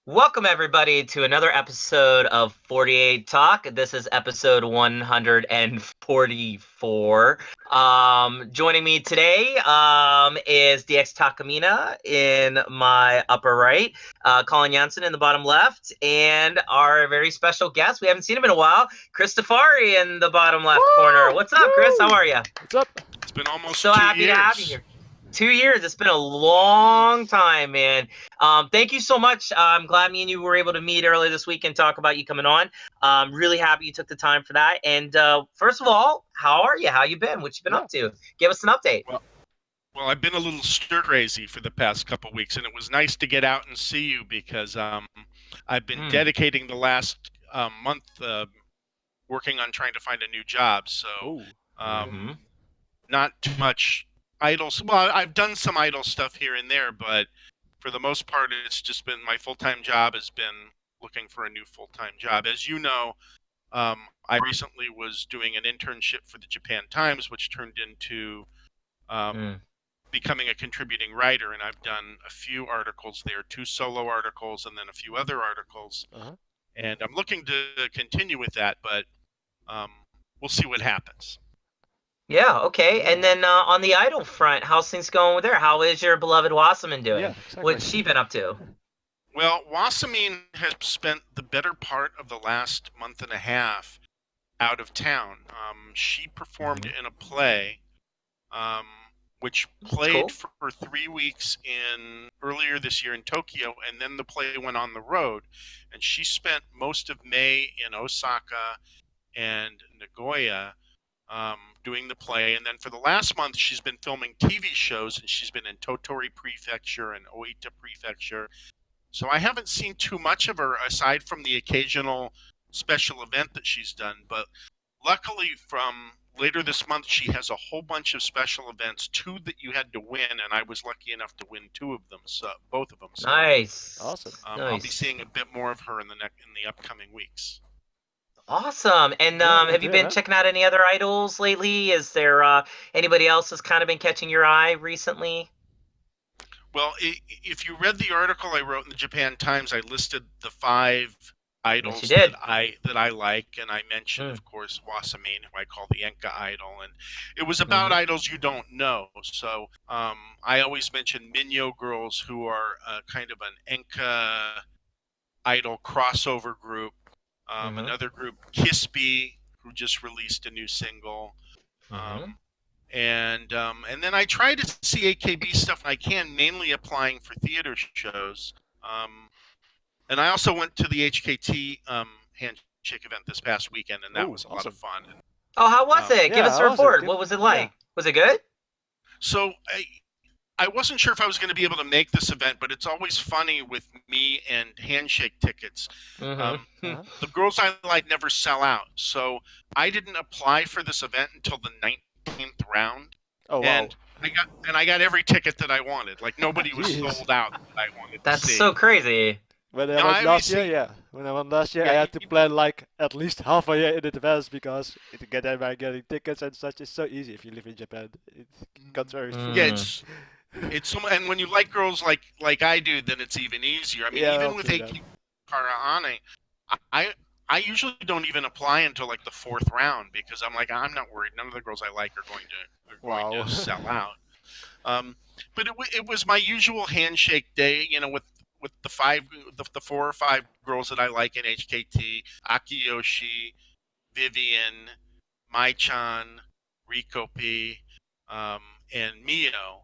Welcome, everybody, to another episode of 48 Talk. This is episode 144. Joining me today is DX Takamina in my upper right, Colin Jansen in the bottom left, and our very special guest, we haven't seen him in a while, Cristafari in the bottom left corner. What's up, Chris? How are you? What's up? It's been almost So 2 happy years. to have you here. 2 years. It's been a long time, man. Thank you so much. I'm glad me and you were able to meet earlier this week and talk about you coming on. Really happy you took the time for that. And first of all, how are you? How you been? What you been up to? Give us an update. Well, I've been a little stir crazy for the past couple weeks, and it was nice to get out and see you because I've been dedicating the last month working on trying to find a new job. So not too much idle. Well, I've done some idle stuff here and there, but for the most part, it's just been my full-time job has been looking for a new full-time job. As you know, I recently was doing an internship for the Japan Times, which turned into becoming a contributing writer, and I've done a few articles there, 2 solo articles and then a few other articles. And I'm looking to continue with that, but we'll see what happens. Yeah, okay. And then on the idol front, how's things going with her? How is your beloved Wasamin doing? Yeah, exactly. What's she been up to? Well, Wasamin has spent the better part of the last month and a half out of town. She performed in a play, which played for 3 weeks earlier this year in Tokyo, and then the play went on the road. And she spent most of May in Osaka and Nagoya doing the play, and then for the last month she's been filming TV shows, and she's been in Tottori Prefecture and Oita Prefecture. So I haven't seen too much of her aside from the occasional special event that she's done, but luckily from later this month she has a whole bunch of special events, 2 that you had to win, and I was lucky enough to win 2 of them, so both of them. So, Nice. Awesome. I'll be seeing a bit more of her in the upcoming weeks. Awesome. And have you been checking out any other idols lately? Is there anybody else that's kind of been catching your eye recently? Well, if you read the article I wrote in the Japan Times, I listed the 5 idols that I like, and I mentioned, of course, Wasamin, who I call the Enka idol, and it was about idols you don't know. So I always mention Minyo girls, who are kind of an Enka idol crossover group. Another group, Kisby, who just released a new single. And then I try to see AKB stuff when I can, mainly applying for theater shows. And I also went to the HKT handshake event this past weekend, and that was a lot of fun. Oh, how was it? Give us a report. What was it like? Yeah. Was it good? So I wasn't sure if I was going to be able to make this event, but it's always funny with me and handshake tickets. The girls I like never sell out, so I didn't apply for this event until the 19th round. Oh, wow. And I got every ticket that I wanted. Like, nobody was sold out that I wanted to see. That's so crazy. When I went last year, When I went last year, I had to plan like at least half a year in advance because to get everybody getting tickets and such is so easy if you live in Japan. It got very it's so, and when you like girls like I do, then it's even easier. I mean, even with Aki Karaane, I usually don't even apply until like the 4th round because I'm like, I'm not worried. None of the girls I like are going to sell out. But it was my usual handshake day, with the 4 or 5 girls that I like in HKT: Akiyoshi, Vivian, Mai-chan, Riko P, and Mio.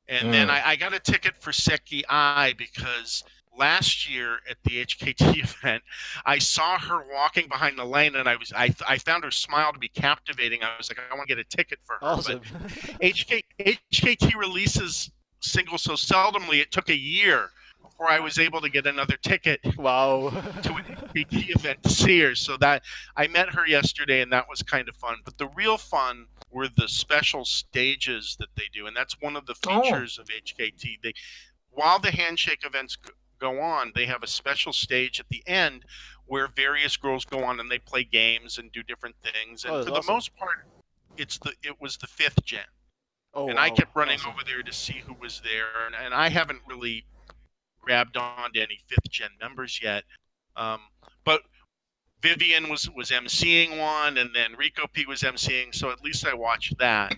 And then I got a ticket for Seki Ai because last year at the HKT event, I saw her walking behind the lane, and I found her smile to be captivating. I was like, I want to get a ticket for her. Awesome. But HKT releases singles so seldomly, it took a year before I was able to get another ticket. Wow. To an HKT event to see her. So that I met her yesterday, and that was kind of fun. But the real fun were the special stages that they do, and that's one of the features of HKT. While the handshake events go on, they have a special stage at the end where various girls go on and they play games and do different things. And for the most part, it was the 5th gen. I kept running over there to see who was there, and I haven't really grabbed on to any 5th gen members yet. But Vivian was emceeing one, and then Rico P was emceeing, so at least I watched that.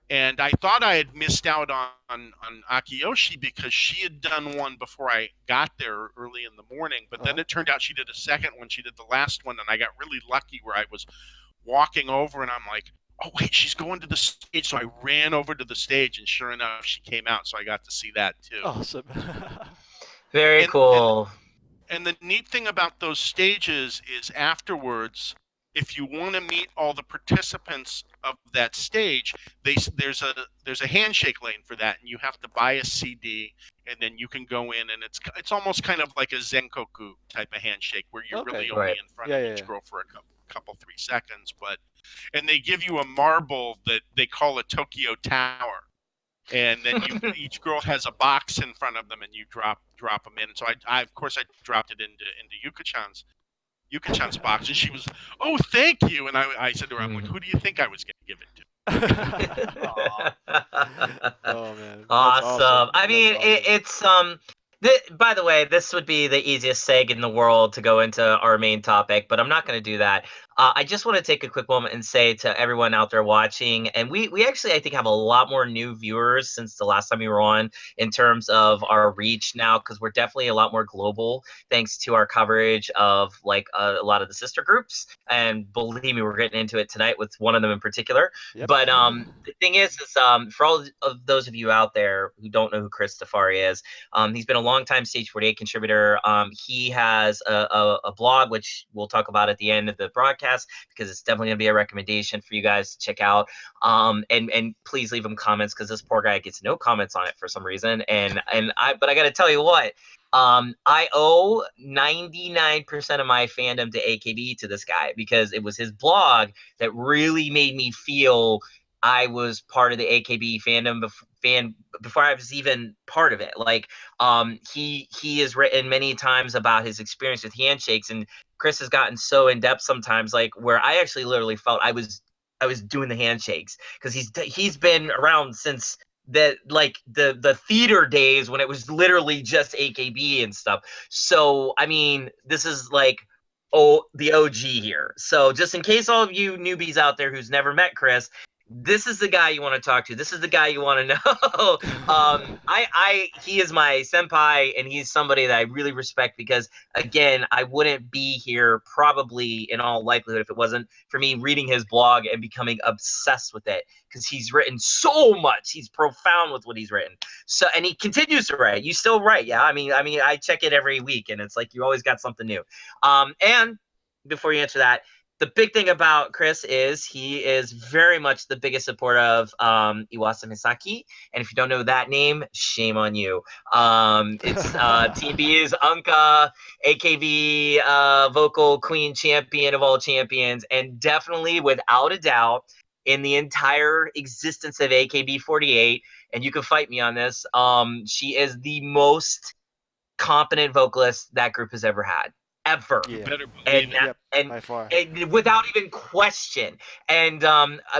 And I thought I had missed out on Akiyoshi because she had done one before I got there early in the morning. But then it turned out she did a second one. She did the last one, and I got really lucky where I was walking over, and I'm like, oh, wait, she's going to the stage. So I ran over to the stage, and sure enough, she came out, so I got to see that too. Awesome. Very cool. And the neat thing about those stages is afterwards, if you want to meet all the participants of that stage, there's a handshake lane for that, and you have to buy a CD, and then you can go in, and it's almost kind of like a Zenkoku type of handshake where you're really only in front of each girl for a couple 3 seconds, and they give you a marble that they call a Tokyo Tower. And then each girl has a box in front of them, and you drop them in. And so I of course I dropped it into Yuka-chan's box, and she was, oh, thank you. And I said to her, I'm like, who do you think I was going to give it to? Oh man, awesome. I mean, it's by the way, this would be the easiest seg in the world to go into our main topic, but I'm not going to do that. I just want to take a quick moment and say to everyone out there watching, and we actually, I think, have a lot more new viewers since the last time we were on in terms of our reach now, because we're definitely a lot more global thanks to our coverage of like a lot of the sister groups. And believe me, we're getting into it tonight with one of them in particular. Yep. But the thing is for all of those of you out there who don't know who Cristafari is, he's been a long-time Stage 48 contributor. He has a blog, which we'll talk about at the end of the broadcast, because it's definitely gonna be a recommendation for you guys to check out. And please leave him comments, because this poor guy gets no comments on it for some reason. But I gotta tell you what, I owe 99% of my fandom to AKB to this guy, because it was his blog that really made me feel I was part of the AKB fandom before I was even part of it. Like, he has written many times about his experience with handshakes, and Chris has gotten so in depth sometimes, like where I actually literally felt I was doing the handshakes, because he's been around since the theater days when it was literally just AKB and stuff. So I mean, this is like the OG here. So just in case all of you newbies out there who's never met Chris, this is the guy you want to talk to. This is the guy you want to know. He is my senpai, and he's somebody that I really respect, because again, I wouldn't be here probably in all likelihood if it wasn't for me reading his blog and becoming obsessed with it, because he's written so much. He's profound with what he's written. So, and he continues to write. You still write, yeah? I mean, I check it every week, and it's like you always got something new. And before you answer that, the big thing about Chris is he is very much the biggest supporter of Iwasa Misaki. And if you don't know that name, shame on you. It's Team B's Unka, AKB vocal queen champion of all champions. And definitely, without a doubt, in the entire existence of AKB48, and you can fight me on this, she is the most competent vocalist that group has ever had. Ever. Yeah. And without even question. And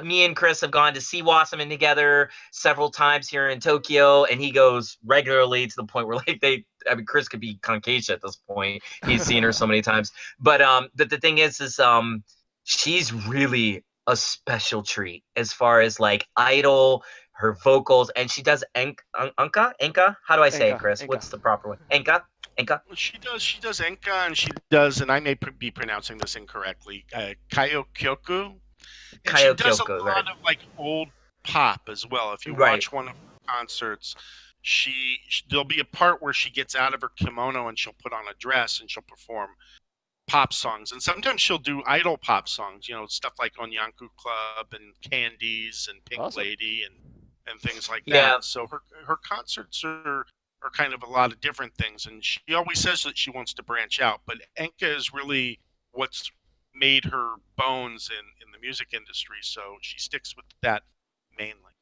me and Chris have gone to see Wasamin together several times here in Tokyo, and he goes regularly to the point where like Chris could be Concassia at this point. He's seen her so many times. But the thing is she's really a special treat as far as like idol, her vocals, and she does Enka? How do I say it, Chris? Enka. What's the proper way? Enka? She does Enka, and she does, and I may be pronouncing this incorrectly, Kayokyoku. And she does a lot of like old pop as well. If you watch one of her concerts, there'll be a part where she gets out of her kimono and she'll put on a dress and she'll perform pop songs. And sometimes she'll do idol pop songs, stuff like Onyanku Club and Candies and Pink Lady and things like that. So her concerts are kind of a lot of different things, and she always says that she wants to branch out, but Enka is really what's made her bones in the music industry, so she sticks with that mainly.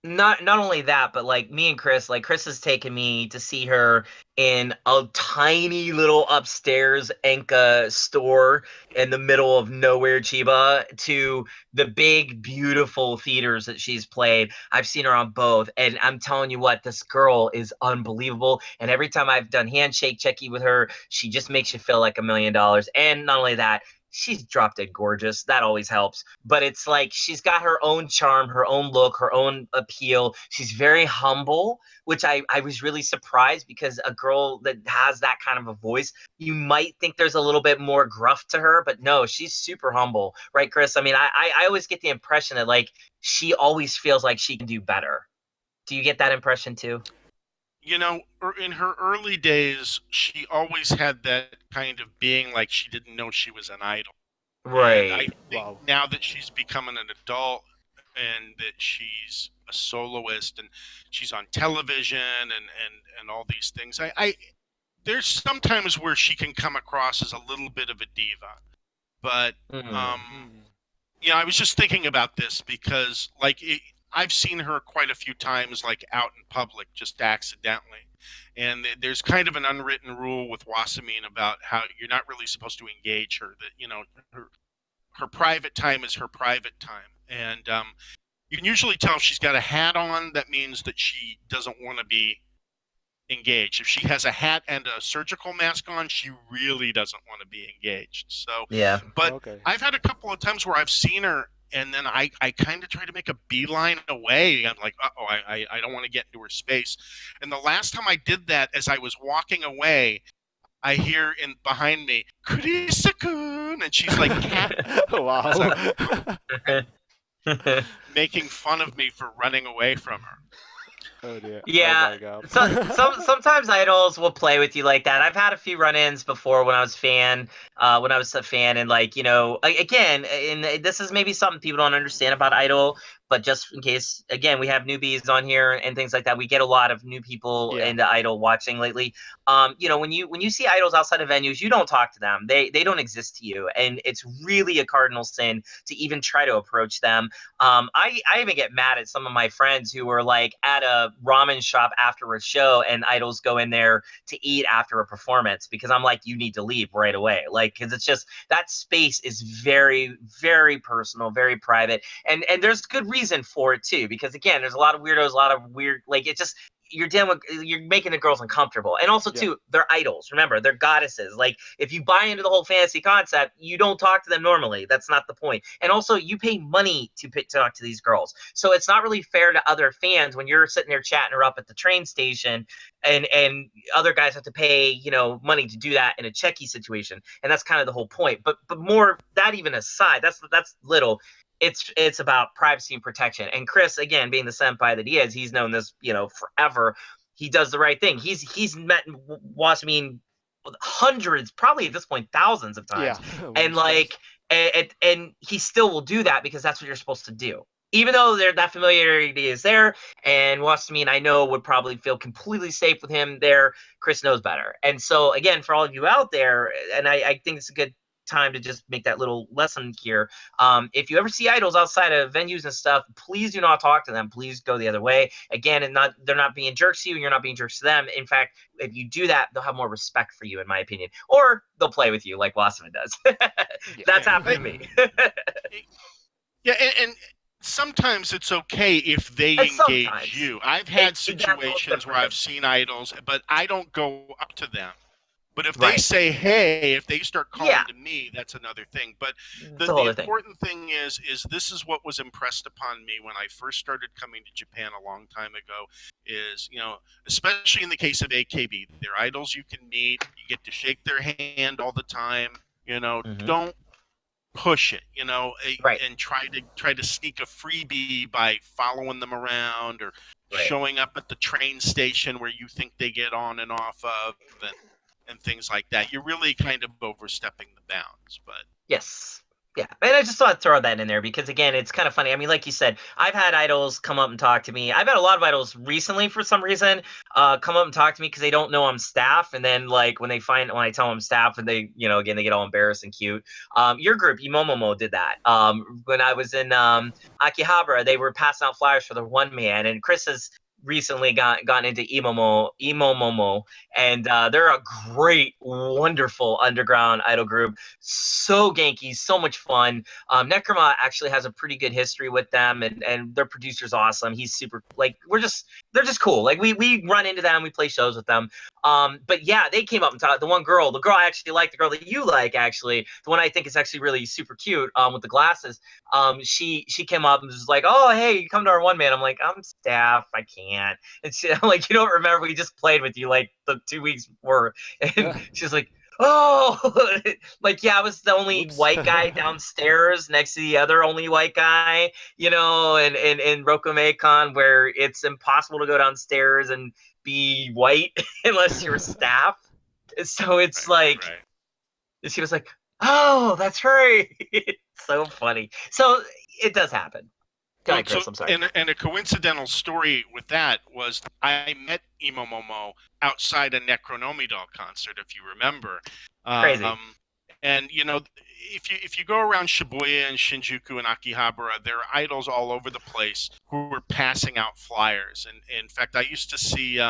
not only that, but like me and Chris, like Chris has taken me to see her in a tiny little upstairs Enka store in the middle of nowhere, Chiba, to the big, beautiful theaters that she's played. I've seen her on both, and I'm telling you what, this girl is unbelievable. And every time I've done handshake checky with her, she just makes you feel like $1,000,000. And not only that, she's drop dead gorgeous. That always helps. But it's like she's got her own charm, her own look, her own appeal. She's very humble, which I was really surprised, because a girl that has that kind of a voice, you might think there's a little bit more gruff to her, but no, she's super humble. Right, Chris? I mean, I always get the impression that like she always feels like she can do better. Do you get that impression too? You know, in her early days, she always had that kind of being like she didn't know she was an idol. And I Right. think Wow. now that she's becoming an adult and that she's a soloist and she's on television and all these things, I there's sometimes where she can come across as a little bit of a diva. But I was just thinking about this because I've seen her quite a few times, like out in public, just accidentally. And there's kind of an unwritten rule with Wasamin about how you're not really supposed to engage her. That her private time is her private time, and you can usually tell if she's got a hat on. That means that she doesn't want to be engaged. If she has a hat and a surgical mask on, she really doesn't want to be engaged. So, Yeah. but Okay. I've had a couple of times where I've seen her and then I kind of try to make a beeline away. I'm like, uh-oh, I don't want to get into her space. And the last time I did that, as I was walking away, I hear in behind me, Kurisa-kun, and she's like Wow. making fun of me for running away from her. Oh dear. Yeah, Oh my god. sometimes idols will play with you like that. I've had a few run-ins before when I was a fan, and like again, and this is maybe something people don't understand about idol, but just in case, again, we have newbies on here and things like that. We get a lot of new people Yeah. into idol watching lately. When you see idols outside of venues, you don't talk to them. They don't exist to you, and it's really a cardinal sin to even try to approach them. I even get mad at some of my friends who were like at a ramen shop after a show, and idols go in there to eat after a performance, because I'm like, you need to leave right away. Like, because it's just that space is very, very personal, very private, and there's good reason for it too, because again, there's a lot of weirdos, a lot of weird, like it just you're making the girls uncomfortable. And also too, they're idols. Remember, they're goddesses. Like, if you buy into the whole fantasy concept, you don't talk to them normally. That's not the point. And also, you pay money to talk to these girls, so it's not really fair to other fans when you're sitting there chatting her up at the train station, and other guys have to pay money to do that in a checky situation. And that's kind of the whole point. But more that, even aside, that's little. It's about privacy and protection. And Chris, again, being the senpai that he is, he's known this forever. He does the right thing. He's met Wasamin hundreds, probably at this point thousands of times, Yeah. and like and he still will do that, because that's what you're supposed to do. Even though that familiarity is there, and Wasamin, I know, would probably feel completely safe with him there. Chris knows better. And so, again, for all of you out there, and I think it's a good time to just make that little lesson here. If you ever see idols outside of venues and stuff, please do not talk to them. Please go the other way. Again, and they're not being jerks to you, and you're not being jerks to them. In fact, if you do that, they'll have more respect for you, in my opinion. Or they'll play with you like Wasamin does. That's happened to me. Yeah, and sometimes it's okay if they engage you. I've had situations where I've seen idols, but I don't go up to them. But if they say, hey, if they start calling to me, that's another thing. But the important thing is this is what was impressed upon me when I first started coming to Japan a long time ago, is, especially in the case of AKB, they're idols you can meet. You get to shake their hand all the time. Don't push it, and try to sneak a freebie by following them around or showing up at the train station where you think they get on and off of, and things like that. You're really kind of overstepping the bounds. But yes, Yeah, and I just thought I'd throw that in there because again, it's kind of funny. I mean, like you said, I've had idols come up and talk to me. I've had a lot of idols recently for some reason come up and talk to me because they don't know I'm staff, and then like when I tell them I'm staff, and they again they get all embarrassed and cute. Your group Imomomo did that. When I was in Akihabara, they were passing out flyers for the one man, and Chris has recently gotten into Imomomo, and they're a great, wonderful underground idol group. So Genki, so much fun. Necroma actually has a pretty good history with them, and their producer's awesome. He's super like they're just cool. Like we run into them, we play shows with them. But yeah, they came up and talked. The girl I actually like, the girl that you like, actually, the one I think is actually really super cute, with the glasses. She came up and was like, "Oh, hey, you come to our one man." I'm like, "I'm staff, I can't." And I'm like, "You don't remember? We just played with you like the 2 weeks before." And she's like, "Oh," like, yeah, I was the only white guy downstairs next to the other only white guy, in Rokumeikon, where it's impossible to go downstairs and be white unless you're staff. So it's like, she was like, "Oh, that's right." It's so funny. So it does happen. Go ahead, Chris, I'm sorry. And a coincidental story with that was I met Imomomo outside a Necronomidol concert, if you remember. Crazy. And if you go around Shibuya and Shinjuku and Akihabara, there are idols all over the place who were passing out flyers. And in fact, I used to see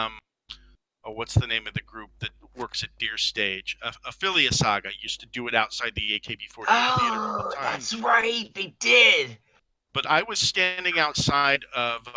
what's the name of the group that works at Deer Stage? Affiliate Saga used to do it outside the AKB48 theater all the time. That's right, they did. But I was standing outside of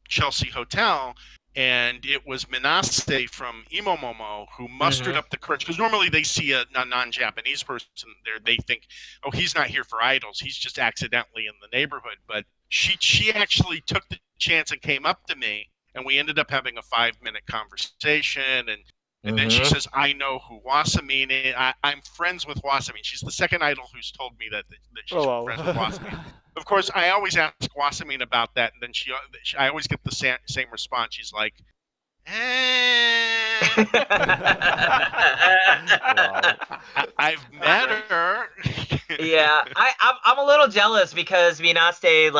Chelsea Hotel, and it was Minase from Imomomo who mustered up the courage, because normally they see a non-Japanese person there, they think, oh, he's not here for idols, he's just accidentally in the neighborhood. But she actually took the chance and came up to me, and we ended up having a 5-minute conversation, and then she says, "I know who Wasamin is. I'm friends with Wasamin." She's the second idol who's told me that she's friends with Wasamin. Of course, I always ask Wasamin about that, and then I always get the same response. She's like, I've met her. Yeah, I'm a little jealous because Minaste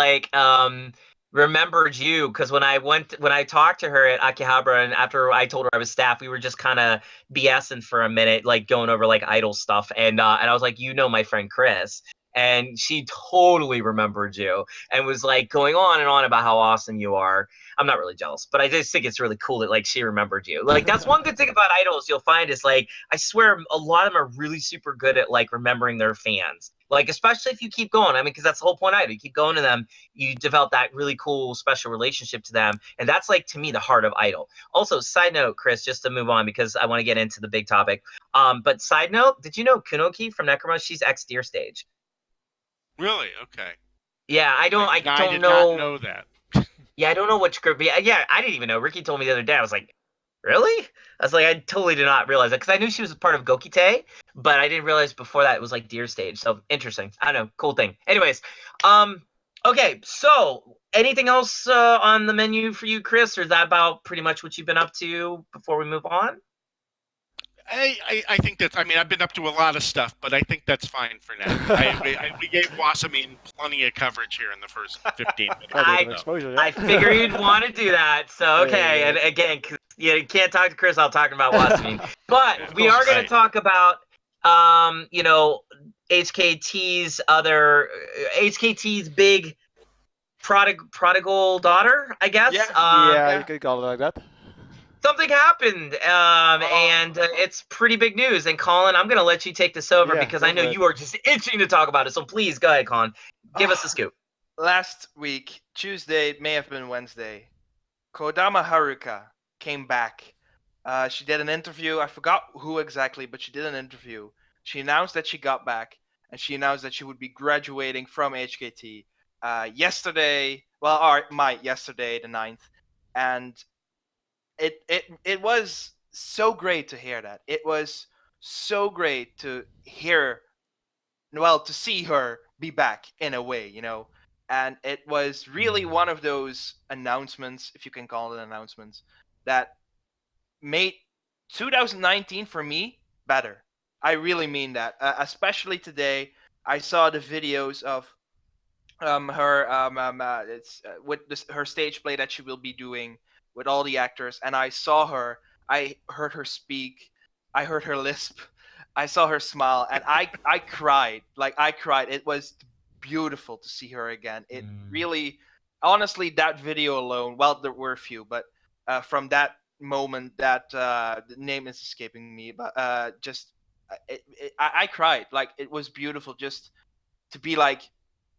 remembered you, because when I talked to her at Akihabara, and after I told her I was staff, we were just kind of BSing for a minute, like going over like idol stuff, and I was like, my friend Chris. And she totally remembered you and was like going on and on about how awesome you are. I'm not really jealous, but I just think it's really cool that like she remembered you. Like, that's one good thing about idols you'll find is like, I swear a lot of them are really super good at like remembering their fans. Like, especially if you keep going. I mean, because that's the whole point of it. You keep going to them, you develop that really cool special relationship to them. And that's like, to me, the heart of idol. Also, side note, Chris, just to move on because I want to get into the big topic. But side note, did you know Kunoki from Necroma? She's ex-Deer Stage. Really? Okay. Yeah, I don't did not know that. Yeah, I don't know which group. Yeah, I didn't even know. Ricky told me the other day. I was like, really? I was like, I totally did not realize that, because I knew she was a part of Gokite, but I didn't realize before that it was like Deer Stage. So interesting. I don't know. Cool thing. Anyways, okay. So anything else on the menu for you, Chris, or is that about pretty much what you've been up to before we move on? I think that's, I mean, I've been up to a lot of stuff, but I think that's fine for now. We gave Wasamin plenty of coverage here in the first 15 minutes. I figured you'd want to do that. So, okay. And again, you can't talk to Chris without talking about Wasamin. But we are going to talk about, HKT's big prodigal daughter, I guess. Yeah, you could call it like that. Something happened, and it's pretty big news. And Colin, I'm going to let you take this over because I know you are just itching to talk about it. So please, go ahead, Colin. Give us the scoop. Last week, Tuesday, it may have been Wednesday, Kodama Haruka came back. She did an interview. I forgot who exactly, but she did an interview. She announced that she got back, and she announced that she would be graduating from HKT yesterday. Well, yesterday, the 9th. And it was so great to hear that. It was so great to see her be back in a way, And it was really one of those announcements, if you can call it announcements, that made 2019 for me better. I really mean that. Especially today, I saw the videos of her with her stage play that she will be doing with all the actors, and I saw her. I heard her speak. I heard her lisp. I saw her smile, and I cried. Like I cried. It was beautiful to see her again. It really, honestly, that video alone. Well, there were a few, but from that moment, that the name is escaping me, but I cried. Like it was beautiful just to be like,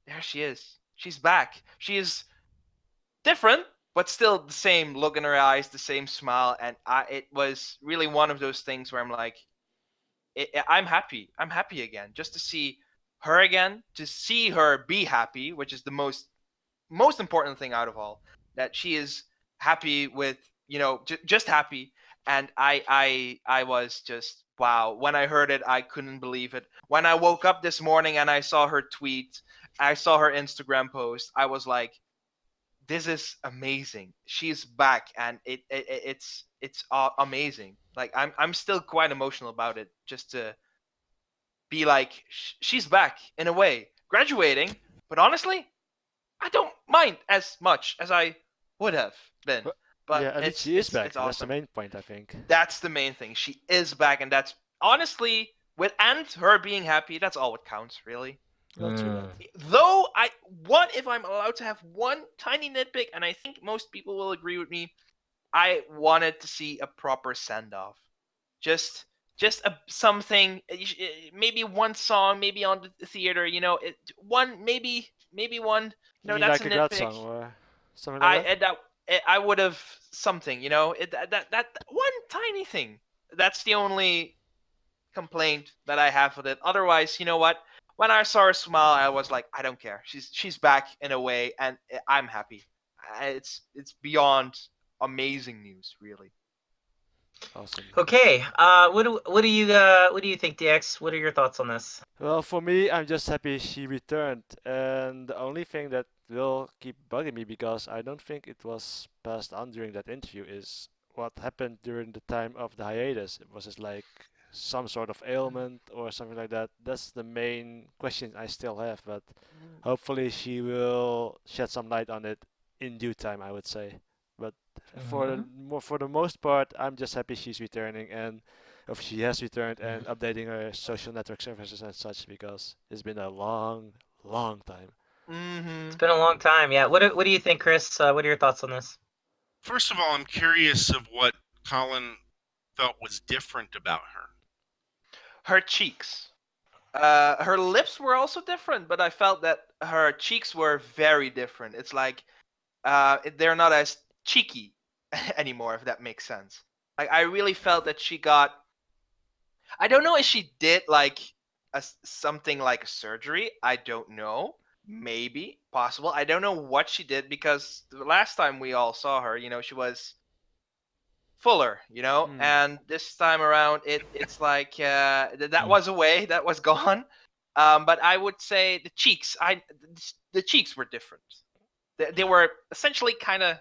there she is. She's back. She is different, but still the same look in her eyes, the same smile, and it was really one of those things where I'm like, I'm happy. I'm happy again, just to see her again, to see her be happy, which is the most important thing out of all. That she is happy with, just happy, and I was just wow. When I heard it, I couldn't believe it. When I woke up this morning and I saw her tweet, I saw her Instagram post, I was like, this is amazing. She's back, and it's amazing. Like I'm still quite emotional about it, just to be like, she's back in a way, graduating. But honestly, I don't mind as much as I would have been. But yeah, at least she is back. It's awesome. That's the main point, I think. That's the main thing. She is back, and that's honestly, and her being happy, that's all what counts, really. Though what if I'm allowed to have one tiny nitpick, and I think most people will agree with me, I wanted to see a proper send-off. Just something, maybe one song, maybe on the theater, one, maybe one, that's like a a nitpick. God song or something like that? I would have something, that one tiny thing. That's the only complaint that I have with it. Otherwise, you know what? When I saw her smile, I was like, I don't care. She's back in a way, and I'm happy. It's beyond amazing news, really. Awesome. Okay. What do you think, DX? What are your thoughts on this? Well, for me, I'm just happy she returned, and the only thing that will keep bugging me, because I don't think it was passed on during that interview, is what happened during the time of the hiatus. Was it like some sort of ailment or something like that? That's the main question I still have, but hopefully she will shed some light on it in due time, I would say. But for the most part, I'm just happy she's returning, and if she has returned and updating her social network services and such, because it's been a long time. It's been a long time. Yeah. What do you think, Chris? What are your thoughts on this? First of all, I'm curious of what Colin felt was different about her. Her cheeks. Her lips were also different, but I felt that her cheeks were very different. It's like they're not as cheeky anymore, if that makes sense. Like I really felt that she got. I don't know if she did like something like a surgery. I don't know. Maybe possible. I don't know what she did, because the last time we all saw her, she was fuller, and this time around it's like that was away, that was gone. But I would say the cheeks, the cheeks were different. They were essentially kind of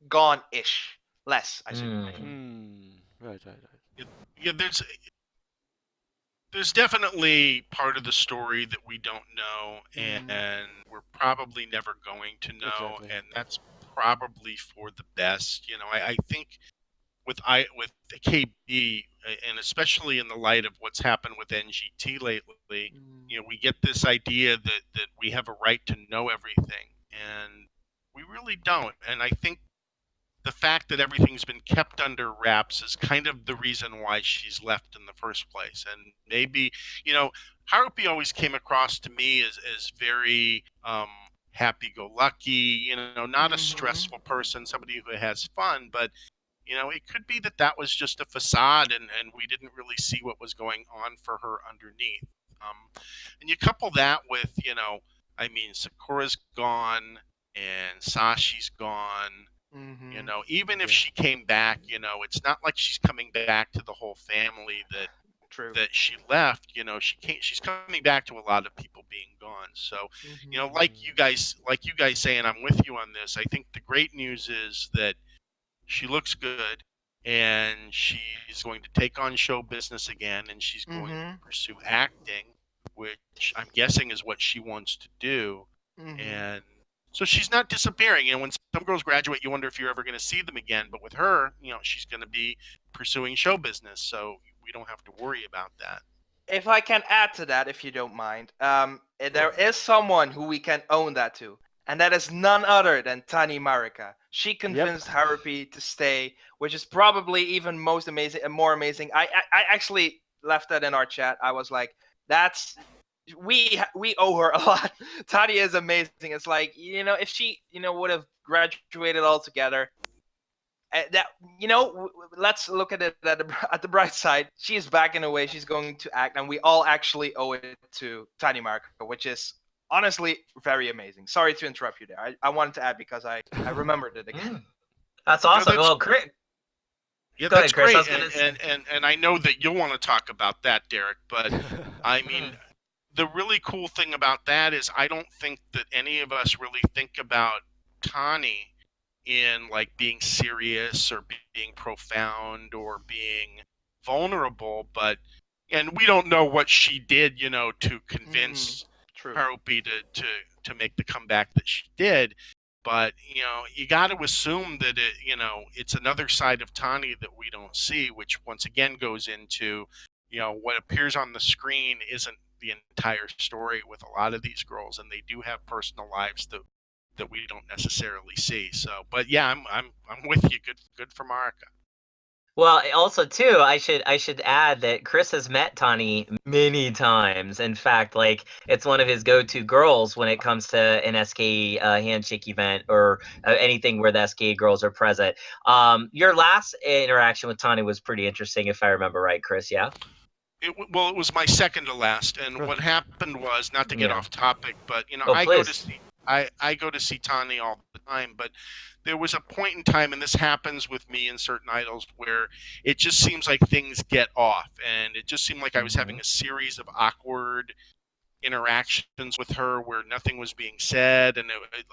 gone-ish, less, I should say. Right. Yeah, there's definitely part of the story that we don't know, and we're probably never going to know, Exactly. and that's probably for the best. I think with KB, and especially in the light of what's happened with NGT lately, we get this idea that we have a right to know everything, and we really don't. And I think the fact that everything's been kept under wraps is kind of the reason why she's left in the first place. And maybe, Haruppi always came across to me as very happy-go-lucky, not a stressful person, somebody who has fun, but it could be that was just a facade, and we didn't really see what was going on for her underneath. And you couple that with, Sakura's gone and Sashi's gone. Even if she came back, it's not like she's coming back to the whole family that she left. She's coming back to a lot of people being gone. So, like you guys say, and I'm with you on this, I think the great news is that she looks good, and she's going to take on show business again, and she's going to pursue acting. which I'm guessing is what she wants to do. Mhm. And so she's not disappearing. And when some girls graduate, you wonder if you're ever going to see them again. But with her, she's going to be pursuing show business, so we don't have to worry about that. If I can add to that, if you don't mind, there is someone who we can own that to, and that is none other than Tani Marika. She convinced Haruppi to stay, which is probably even more amazing. I actually left that in our chat. I was like, we owe her a lot. Tani is amazing. It's like, if she would have graduated altogether, that let's look at it at the bright side. She is back in a way. She's going to act, and we all actually owe it to Tani Marika, which is honestly very amazing. Sorry to interrupt you there. I wanted to add because I remembered it again. That's awesome. No, Well, Chris. Yeah, Go that's ahead, Chris. great. And I know that you'll want to talk about that, Derek. But I mean, the really cool thing about that is I don't think that any of us really think about Tani in like being serious or being profound or being vulnerable, and we don't know what she did, to convince Haruppi to make the comeback that she did. But you got to assume that it's another side of Tani that we don't see, which once again goes into what appears on the screen isn't the entire story with a lot of these girls, and they do have personal lives that we don't necessarily see. So, but yeah, I'm with you. Good for Marika. Well, also too, I should add that Chris has met Tani many times. In fact, like it's one of his go-to girls when it comes to an SK handshake event or anything where the SK girls are present. Your last interaction with Tani was pretty interesting, if I remember right, Chris. Yeah. It was my second to last, and what happened was, not to get off topic, but I go to see Tani all the time, but there was a point in time, and this happens with me and certain idols, where it just seems like things get off, and it just seemed like I was having a series of awkward interactions with her where nothing was being said, and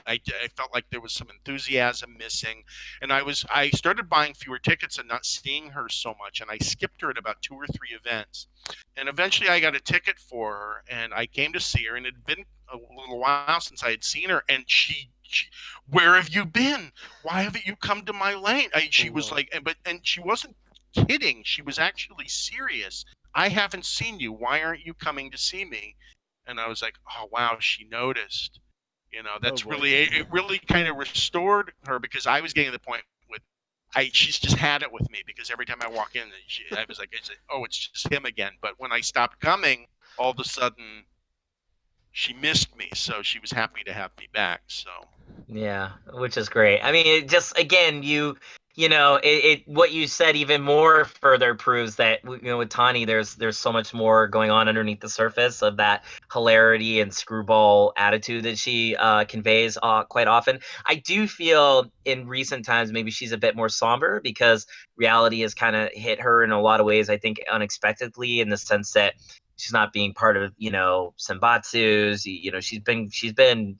I felt like there was some enthusiasm missing, and I started buying fewer tickets and not seeing her so much, and I skipped her at about 2 or 3 events, and eventually I got a ticket for her, and I came to see her, and it had been a little while since I had seen her, and she where have you been? Why haven't you come to my lane? She was like, and she wasn't kidding. She was actually serious. I haven't seen you. Why aren't you coming to see me? And I was like, oh wow, she noticed. That's it really kind of restored her, because I was getting to the point with she's just had it with me, because every time I walk in, I was like, oh, it's just him again. But when I stopped coming, all of a sudden she missed me, so she was happy to have me back. So yeah, which is great. I mean, it just again, what you said even more further proves that with Tani, there's so much more going on underneath the surface of that hilarity and screwball attitude that she conveys quite often. I do feel in recent times maybe she's a bit more somber, because reality has kind of hit her in a lot of ways, I think unexpectedly, in the sense that she's not being part of Senbatsus. She's been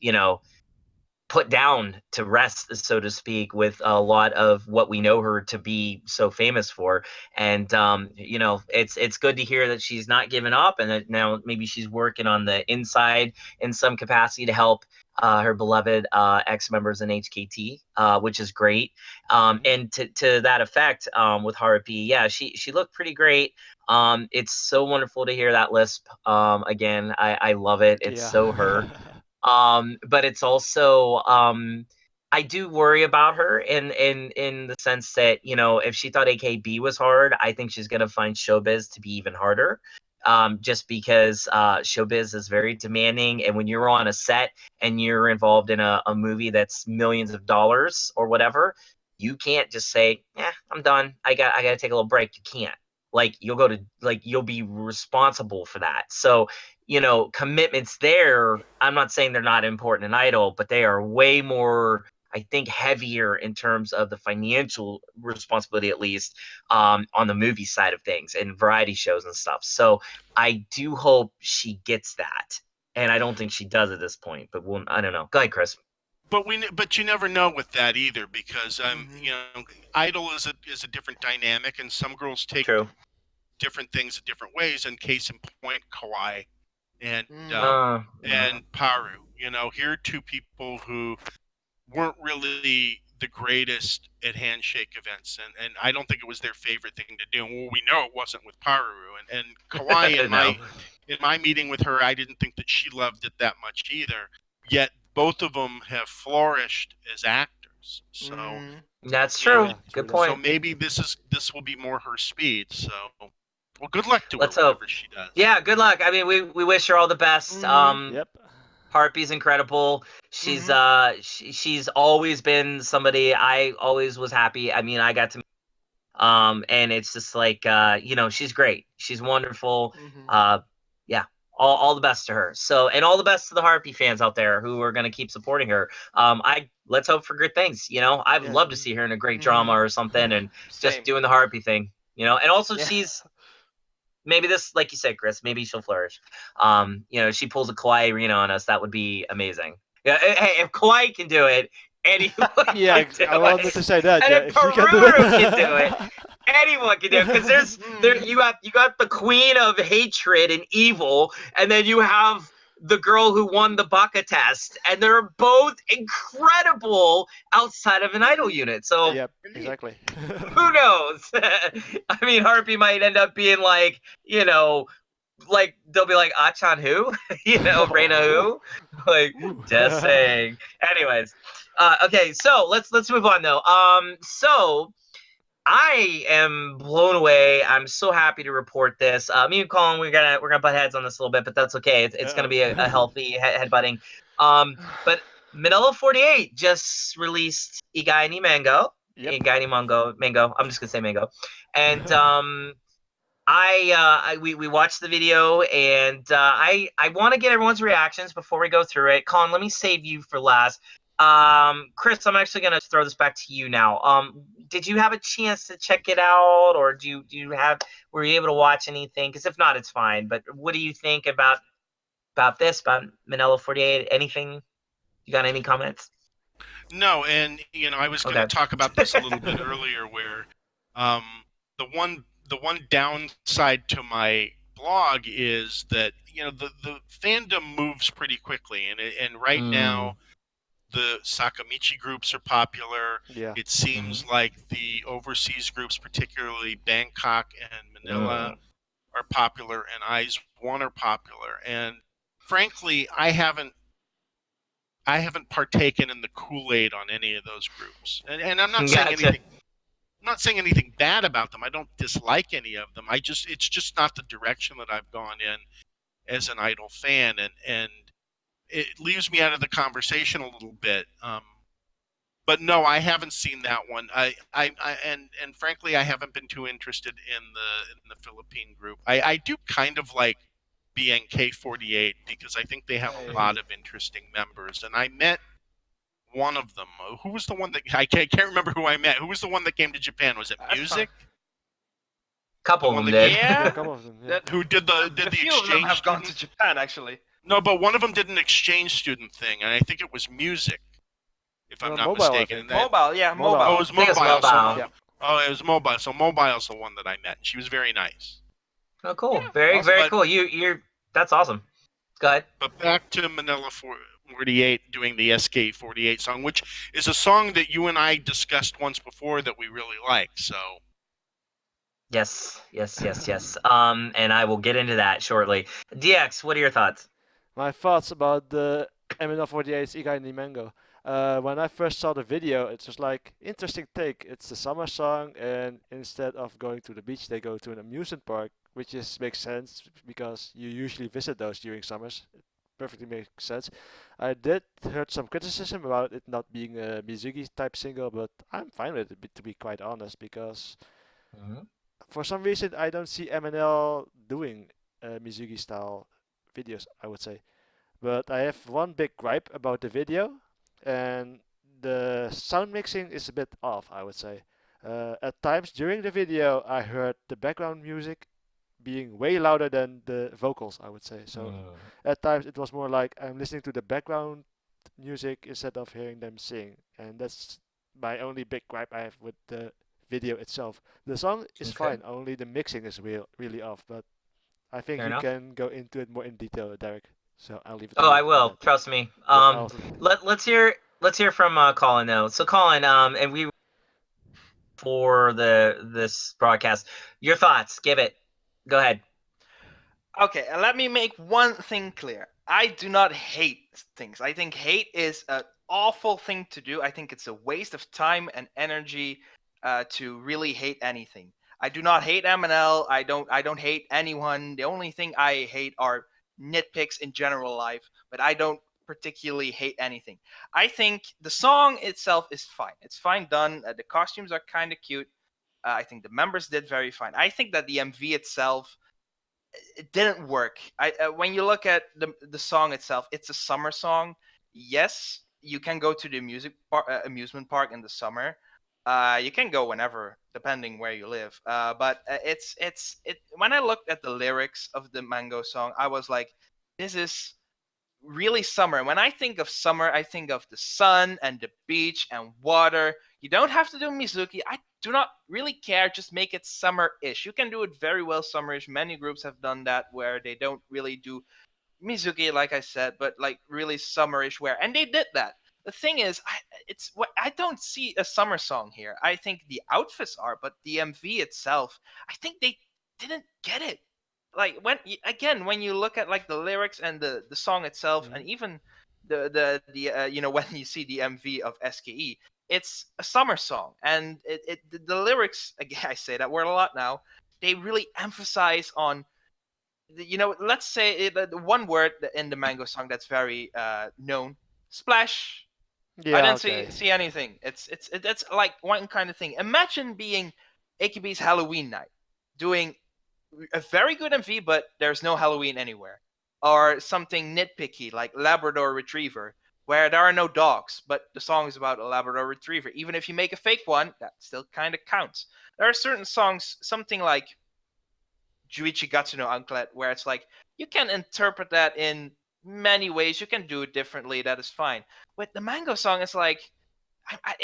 put down to rest, so to speak, with a lot of what we know her to be so famous for. And it's good to hear that she's not giving up, and that now maybe she's working on the inside in some capacity to help her beloved ex-members in HKT, which is great. And to that effect, with Haruppi, yeah, she looked pretty great. It's so wonderful to hear that lisp again. I love it. It's so her. But it's also I do worry about her in the sense that if she thought AKB was hard, I think she's gonna find showbiz to be even harder. Just because showbiz is very demanding, and when you're on a set and you're involved in a movie that's millions of dollars or whatever, you can't just say, I'm done. I gotta take a little break. You can't. Like you'll be responsible for that. So commitments there, I'm not saying they're not important in Idol, but they are way more, I think, heavier in terms of the financial responsibility, at least on the movie side of things and variety shows and stuff. So I do hope she gets that, and I don't think she does at this point, but I don't know. Go ahead, Chris. But you never know with that either, because Idol is a different dynamic, and some girls take different things in different ways. And case in point, Kawaii and Uh, Paru. Here are two people who weren't really the greatest at handshake events, and I don't think it was their favorite thing to do. Well, we know it wasn't with Paru, and Kawai No. in my meeting with her, I didn't think that she loved it that much either. Yet both of them have flourished as actors. So That's you know, true. Yeah, Good true that. so point. maybe this will be more her speed. So, well, good luck to Let's her, hope. whatever she does. Yeah, good luck. I mean, we wish her all the best. Yep. Harpy's incredible. She's she's always been somebody I always was happy. I mean, I got to and it's just like she's great. She's wonderful. Yeah. All the best to her. So, and all the best to the Harpy fans out there who are going to keep supporting her. Let's hope for good things. I'd Yeah. love to see her in a great drama or something, and just Same. doing the Harpy thing. And also Yeah. she's maybe this, like you said, Chris, maybe she'll flourish. She pulls a Kawaii arena on us, that would be amazing. Yeah, hey, if Kawaii can do it, anyone Yeah, can do I wanted it. to say that. And Yeah, if if you can do it. Peru can do it, anyone can do it. Because you got the queen of hatred and evil, and then you have the girl who won the Baka test, and they're both incredible outside of an idol unit. So Yep, exactly. who knows? I mean, Harpy might end up being like, like they'll be like Achan who, Reina who, like just saying. Anyways, okay, so let's move on though. So I am blown away. I'm so happy to report this. Me and Colin, we're gonna butt heads on this a little bit, but that's okay. It's gonna be a healthy headbutting. But MNL48 just released Igai ni Mango. Yep. Igai ni Mango. I'm just gonna say Mango. And we watched the video, and I want to get everyone's reactions before we go through it. Colin, let me save you for last. Chris, I'm actually gonna throw this back to you now. Did you have a chance to check it out, or were you able to watch anything? Because if not, it's fine. But what do you think about this, about MNL48? Anything? You got any comments? No, and I was going to talk about this a little bit earlier, where the one downside to my blog is that the fandom moves pretty quickly, and right now the Sakamichi groups are popular. Yeah. It seems like the overseas groups, particularly Bangkok and Manila, are popular, and Eyes One are popular. And frankly, I haven't partaken in the Kool-Aid on any of those groups, and I'm not saying anything. I'm not saying anything bad about them. I don't dislike any of them. It's just not the direction that I've gone in as an idol fan, and it leaves me out of the conversation a little bit. But no, I haven't seen that one. And frankly, I haven't been too interested in the Philippine group. I do kind of like BNK48 because I think they have a lot of interesting members, and I met one of them. Who was the one that I can't remember who I met? Who was the one that came to Japan? Was it Music? Couple of them did. Yeah, a couple of them. Yeah. Who did the few exchange? of them have gone student? to Japan actually. No, but one of them did an exchange student thing, and I think it was Music, if I'm not Mobile, I mistaken. think. Mobile, yeah, Mobile. mobile. Oh, it was I think Mobile. it's Mobile. Yeah. Oh, it was Mobile. So Mobile's the one that I met. She was very nice. Oh, cool. Yeah, Very, awesome. very cool. You're that's awesome. Go ahead. But back to Manila 48 doing the SK48 song, which is a song that you and I discussed once before that we really like. So Yes. And I will get into that shortly. DX, what are your thoughts? My thoughts about the MNL48's Igai ni Mango. When I first saw the video, it was like, interesting take. It's a summer song, and instead of going to the beach, they go to an amusement park, which makes sense because you usually visit those during summers. It perfectly makes sense. I did heard some criticism about it not being a Mizugi type single, but I'm fine with it, to be quite honest, because for some reason I don't see MNL doing Mizugi style videos, I would say. But I have one big gripe about the video, and the sound mixing is a bit off, I would say. At times during the video, I heard the background music being way louder than the vocals, I would say. So at times it was more like I'm listening to the background music instead of hearing them sing, and that's my only big gripe I have with the video itself. The song is fine, only the mixing is really off, but I think Fair you enough. can go into it more in detail, Derek. So I'll leave it. Oh, I will. Trust me. Let's hear from Colin though. So Colin, and we for this broadcast, your thoughts. Give it. Go ahead. Okay, and let me make one thing clear. I do not hate things. I think hate is an awful thing to do. I think it's a waste of time and energy to really hate anything. I do not hate MNL. I don't hate anyone. The only thing I hate are nitpicks in general life, but I don't particularly hate anything. I think the song itself is fine. It's fine done. The costumes are kind of cute. I think the members did very fine. I think that the MV itself, it didn't work. When you look at the song itself, it's a summer song. Yes, you can go to the amusement park in the summer. You can go whenever, depending where you live. But it's when I looked at the lyrics of the Mango song, I was like, this is really summer. And when I think of summer, I think of the sun and the beach and water. You don't have to do Mizuki. I do not really care. Just make it summer-ish. You can do it very well summer-ish. Many groups have done that where they don't really do Mizuki, like I said, but like really summer-ish wear. And they did that. The thing is, I don't see a summer song here. I think the outfits are, but the MV itself, I think they didn't get it. Like when you look at like the lyrics and the song itself, and even the when you see the MV of SKE, it's a summer song, and the lyrics, again, I say that word a lot now, they really emphasize on let's say the one word in the Mango song that's very known, splash. Yeah, I didn't okay. see anything. It's like one kind of thing. Imagine being AKB's Halloween night, doing a very good MV, but there's no Halloween anywhere. Or something nitpicky like Labrador Retriever, where there are no dogs, but the song is about a Labrador Retriever. Even if you make a fake one, that still kind of counts. There are certain songs, something like Juichi Gatsu no Anklet, where it's like, you can interpret that in many ways. You can do it differently. That is fine. With the Mango song, it's like, I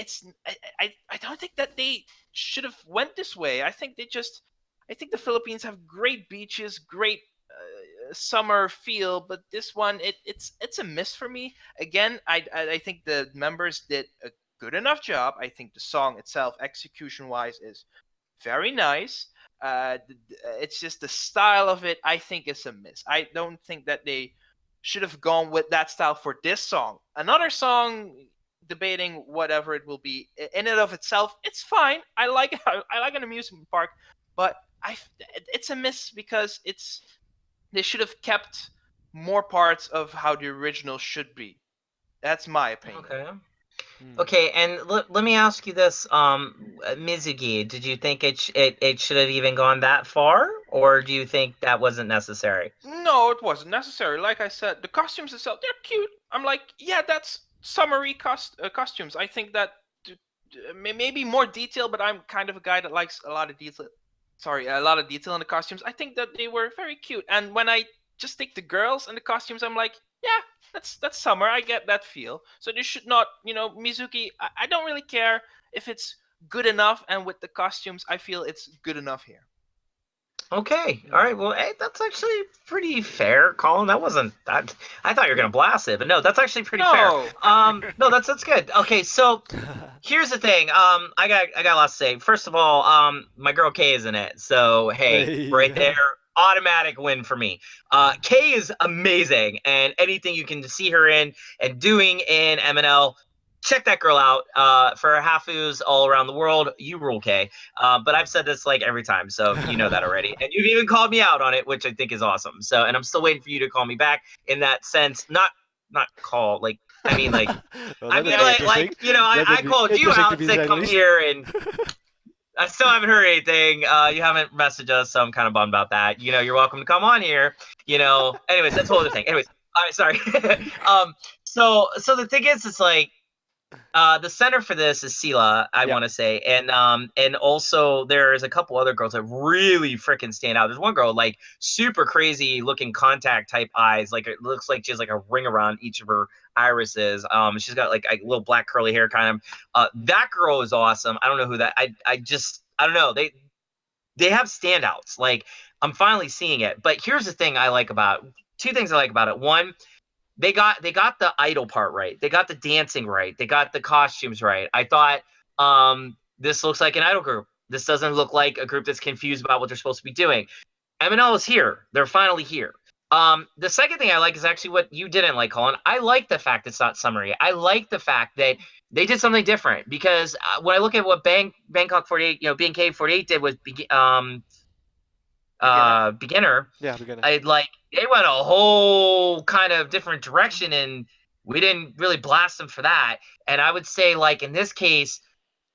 don't think that they should have went this way. I think the Philippines have great beaches, great summer feel, but this one it's a miss for me. Again, I think the members did a good enough job. I think the song itself, execution wise, is very nice. It's just the style of it, I think, is a miss. I don't think that they should have gone with that style for this song. Another song, debating whatever it will be, in and of itself, it's fine. I like an amusement park, but it's a miss because they should have kept more parts of how the original should be. That's my opinion. Okay. Okay, and let me ask you this, Mizuki, did you think it should have even gone that far, or do you think that wasn't necessary? No, it wasn't necessary. Like I said, the costumes itself, they're cute. I'm like, yeah, that's summery costumes. I think that maybe more detail, but I'm kind of a guy that likes a lot of detail. Sorry, a lot of detail in the costumes. I think that they were very cute. And when I just take the girls and the costumes, I'm like, yeah, that's summer. I get that feel. So they should not, Mizuki. I don't really care if it's good enough. And with the costumes, I feel it's good enough here. Okay, all right. Well, hey, that's actually pretty fair, Colin. That wasn't that. I thought you were gonna blast it, but no, that's actually pretty fair. No, that's good. Okay, so here's the thing. I got lots to say. First of all, my girl Kay is in it, so hey, right there, automatic win for me. Kay is amazing, and anything you can see her in and doing in MNL, check that girl out. For hafus all around the world, you rule, Kay. But I've said this like every time, so you know that already. And you've even called me out on it, which I think is awesome. So, and I'm still waiting for you to call me back in that sense. Not call, like, I mean, like, well, I mean, like, I called you out and said come here, and I still haven't heard anything. You haven't messaged us, so I'm kind of bummed about that. You're welcome to come on here. Anyways, that's a whole other thing. Anyways, all right, sorry. So the thing is, it's like, the center for this is Sela, I want to say, and also there's a couple other girls that really freaking stand out. There's one girl like super crazy looking contact type eyes, like it looks like she has like a ring around each of her irises. She's got like a little black curly hair kind of. That girl is awesome. I don't know who that. I don't know. they have standouts. Like, I'm finally seeing it. But here's the thing I like about two things I like about it. One, they got the idol part right. They got the dancing right. They got the costumes right. I thought this looks like an idol group. This doesn't look like a group that's confused about what they're supposed to be doing. MNL is here. They're finally here. The second thing I like is actually what you didn't like, Colin. I like the fact it's not summary. I like the fact that they did something different because when I look at what Bangkok 48, BNK 48 did with beginner. Yeah, beginner. I like they went a whole kind of different direction, and we didn't really blast them for that. And I would say, like in this case,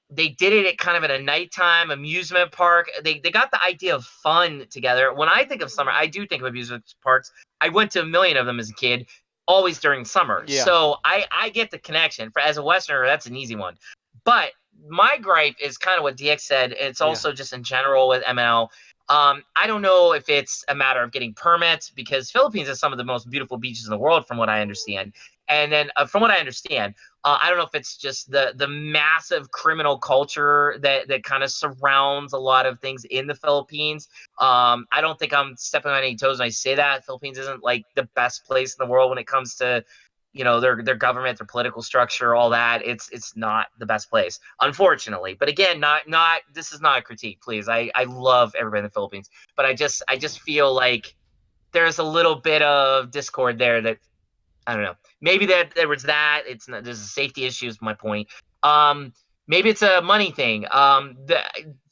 they did it at kind of at a nighttime amusement park. They got the idea of fun together. When I think of summer, I do think of amusement parks. I went to a million of them as a kid, always during summer. Yeah. So I get the connection. As a Westerner, that's an easy one. But my gripe is kind of what DX said. It's also just in general with MNL. I don't know if it's a matter of getting permits because Philippines has some of the most beautiful beaches in the world, from what I understand. And then from what I understand, I don't know if it's just the massive criminal culture that kind of surrounds a lot of things in the Philippines. I don't think I'm stepping on any toes when I say that. Philippines isn't like the best place in the world when it comes to, their government, their political structure, all that. It's not the best place, unfortunately. But again, not this is not a critique, please. I love everybody in the Philippines, but I just feel like there's a little bit of discord there that I don't know. Maybe that there was that. It's not. There's a safety issue. Is my point. Maybe it's a money thing. The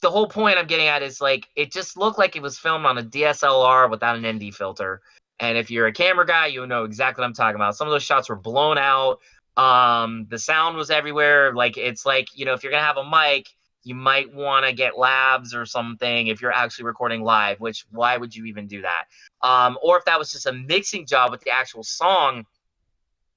whole point I'm getting at is like it just looked like it was filmed on a DSLR without an ND filter. And if you're a camera guy, you'll know exactly what I'm talking about. Some of those shots were blown out. The sound was everywhere. Like it's like if you're gonna have a mic, you might want to get labs or something if you're actually recording live. Which why would you even do that? Or if that was just a mixing job with the actual song.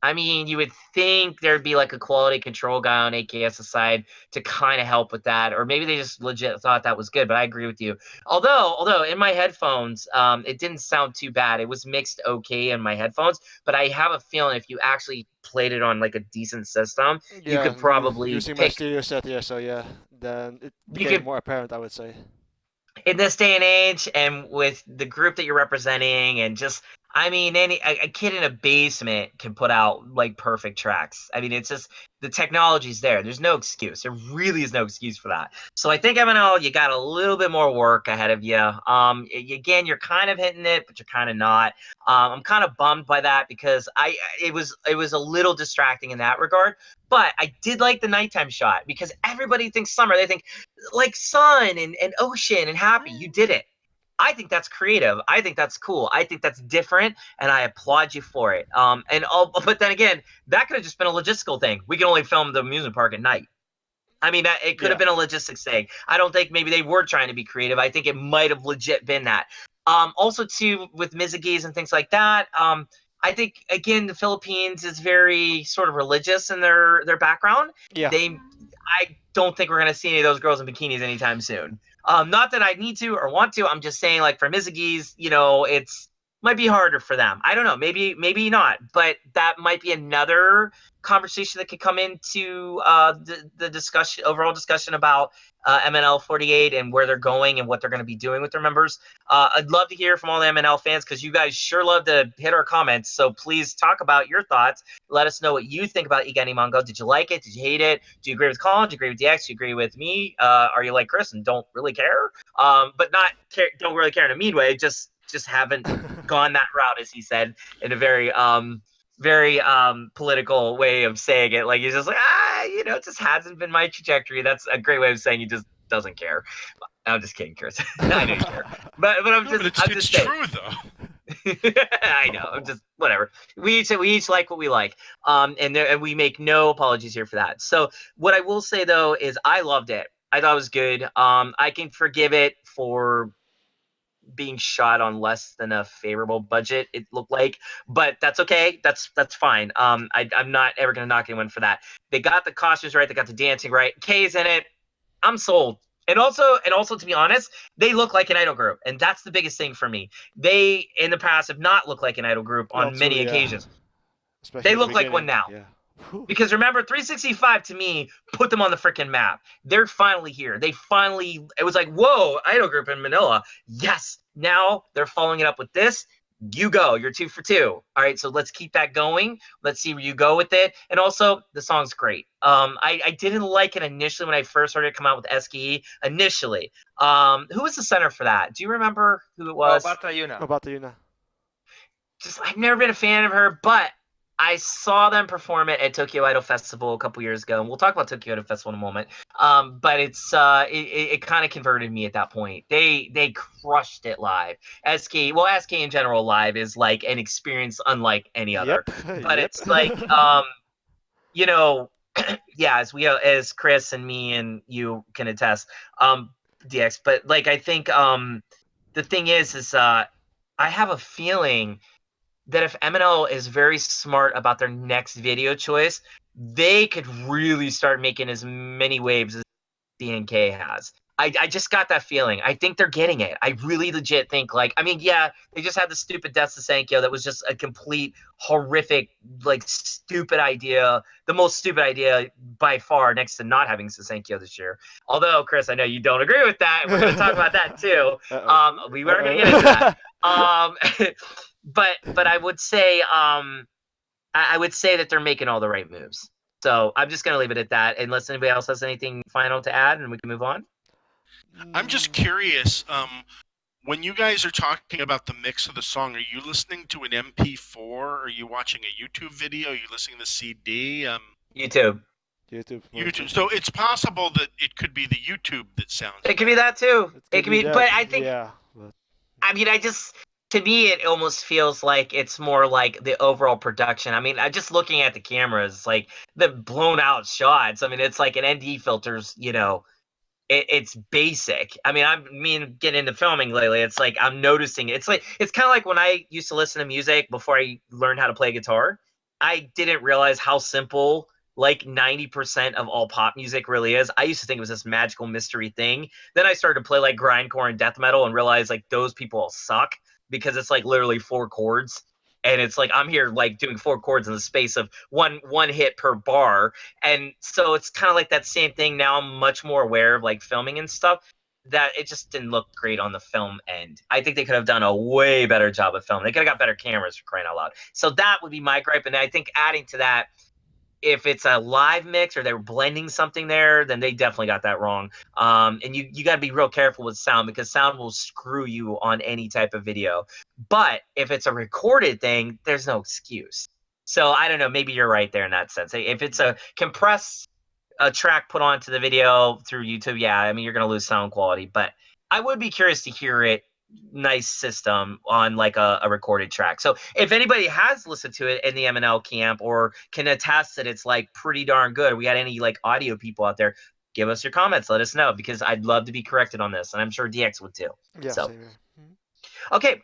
I mean, you would think there'd be like a quality control guy on AKS's side to kind of help with that, or maybe they just legit thought that was good. But I agree with you. Although in my headphones, it didn't sound too bad. It was mixed okay in my headphones, but I have a feeling if you actually played it on like a decent system, you could probably using my stereo set. Yeah, so yeah, then it became more apparent, I would say. In this day and age, and with the group that you're representing, and just I mean, a kid in a basement can put out like perfect tracks. I mean, it's just the technology's there. There's no excuse. There really is no excuse for that. So I think MNL, you got a little bit more work ahead of you. Again, you're kind of hitting it, but you're kind of not. I'm kind of bummed by that because it was a little distracting in that regard. But I did like the nighttime shot because everybody thinks summer. They think like sun and ocean and happy. You did it. I think that's creative. I think that's cool. I think that's different, and I applaud you for it. But then again, that could have just been a logistical thing. We can only film the amusement park at night. I mean, it could have been a logistics thing. I don't think maybe they were trying to be creative. I think it might have legit been that. Also, too, with Mizugi's and things like that, I think, again, the Philippines is very sort of religious in their background. Yeah. I don't think we're going to see any of those girls in bikinis anytime soon. Not that I need to or want to. I'm just saying, like, for Mizugi's, it's might be harder for them. I don't know. Maybe not. But that might be another conversation that could come into the overall discussion about MNL48 and where they're going and what they're going to be doing with their members. I'd love to hear from all the MNL fans because you guys sure love to hit our comments. So please talk about your thoughts. Let us know what you think about Igai Mango. Did you like it? Did you hate it? Do you agree with Colin? Do you agree with DX? Do you agree with me? Are you like Chris and don't really care? But don't really care in a mean way. Just haven't gone that route, as he said, in a very political way of saying it. Like he's just like, it just hasn't been my trajectory. That's a great way of saying he just doesn't care. I'm just kidding, Chris. I do care, but it's true though. I know. I'm just whatever. We each like what we like, and we make no apologies here for that. So what I will say though is I loved it. I thought it was good. I can forgive it for being shot on less than a favorable budget, it looked like, but that's okay. That's fine. I'm not ever gonna knock anyone for that. They got the costumes right. They got the dancing right. Kay's in it. I'm sold. And also, to be honest, they look like an idol group, and that's the biggest thing for me. They, in the past, have not looked like an idol group on many occasions. Especially they look like one now. Yeah. Because remember, 365 to me put them on the freaking map. They're finally here. It was like, whoa, idol group in Manila. Yes. Now they're following it up with this. You go. You're 2 for 2. All right. So let's keep that going. Let's see where you go with it. And also, the song's great. I didn't like it initially when I first heard it come out with SKE. Initially. Who was the center for that? Do you remember who it was? Bata Yuna. About Yuna. I've never been a fan of her, but I saw them perform it at Tokyo Idol Festival a couple years ago, and we'll talk about Tokyo Idol Festival in a moment. But it kind of converted me at that point. They crushed it live. SK in general live is like an experience unlike any other. But it's like yeah, as Chris and me and you can attest, DX. But like I think the thing is I have a feeling that if MNL is very smart about their next video choice, they could really start making as many waves as DNK has. I just got that feeling. I think they're getting it. I really legit think they just had the stupid Death Sousenkyo that was just a complete horrific, stupid idea. The most stupid idea by far next to not having Sousenkyo this year. Although, Chris, I know you don't agree with that. We're going to talk about that too. We were going to get into that. But I would say that they're making all the right moves. So I'm just gonna leave it at that, unless anybody else has anything final to add, and we can move on. I'm just curious. When you guys are talking about the mix of the song, are you listening to an MP4? Are you watching a YouTube video? Are you listening to CD? YouTube. So it's possible that it could be the YouTube that sounds. It could be that too. It could be, that. but I think. Yeah. To me, it almost feels like it's more like the overall production. I mean, just looking at the cameras, like the blown out shots. I mean, it's like an ND filters, it's basic. I mean, getting into filming lately, it's like I'm noticing it. It's kind of like when I used to listen to music before I learned how to play guitar. I didn't realize how simple 90% of all pop music really is. I used to think it was this magical mystery thing. Then I started to play grindcore and death metal and realized those people all suck because it's literally 4 chords. And it's I'm here doing 4 chords in the space of one hit per bar. And so it's kind of like that same thing. Now I'm much more aware of filming and stuff, that it just didn't look great on the film end. I think they could have done a way better job of filming. They could have got better cameras, for crying out loud. So that would be my gripe. And I think adding to that, if it's a live mix or they're blending something there, then they definitely got that wrong. And you got to be real careful with sound, because sound will screw you on any type of video. But if it's a recorded thing, there's no excuse. So I don't know. Maybe you're right there in that sense. If it's a compressed track put onto the video through YouTube, yeah, I mean, you're going to lose sound quality. But I would be curious to hear it nice system on a recorded track. So if anybody has listened to it in the MNL camp or can attest that it's pretty darn good, we got any audio people out there, give us your comments, let us know, because I'd love to be corrected on this, and I'm sure DX would too. Yeah. So okay,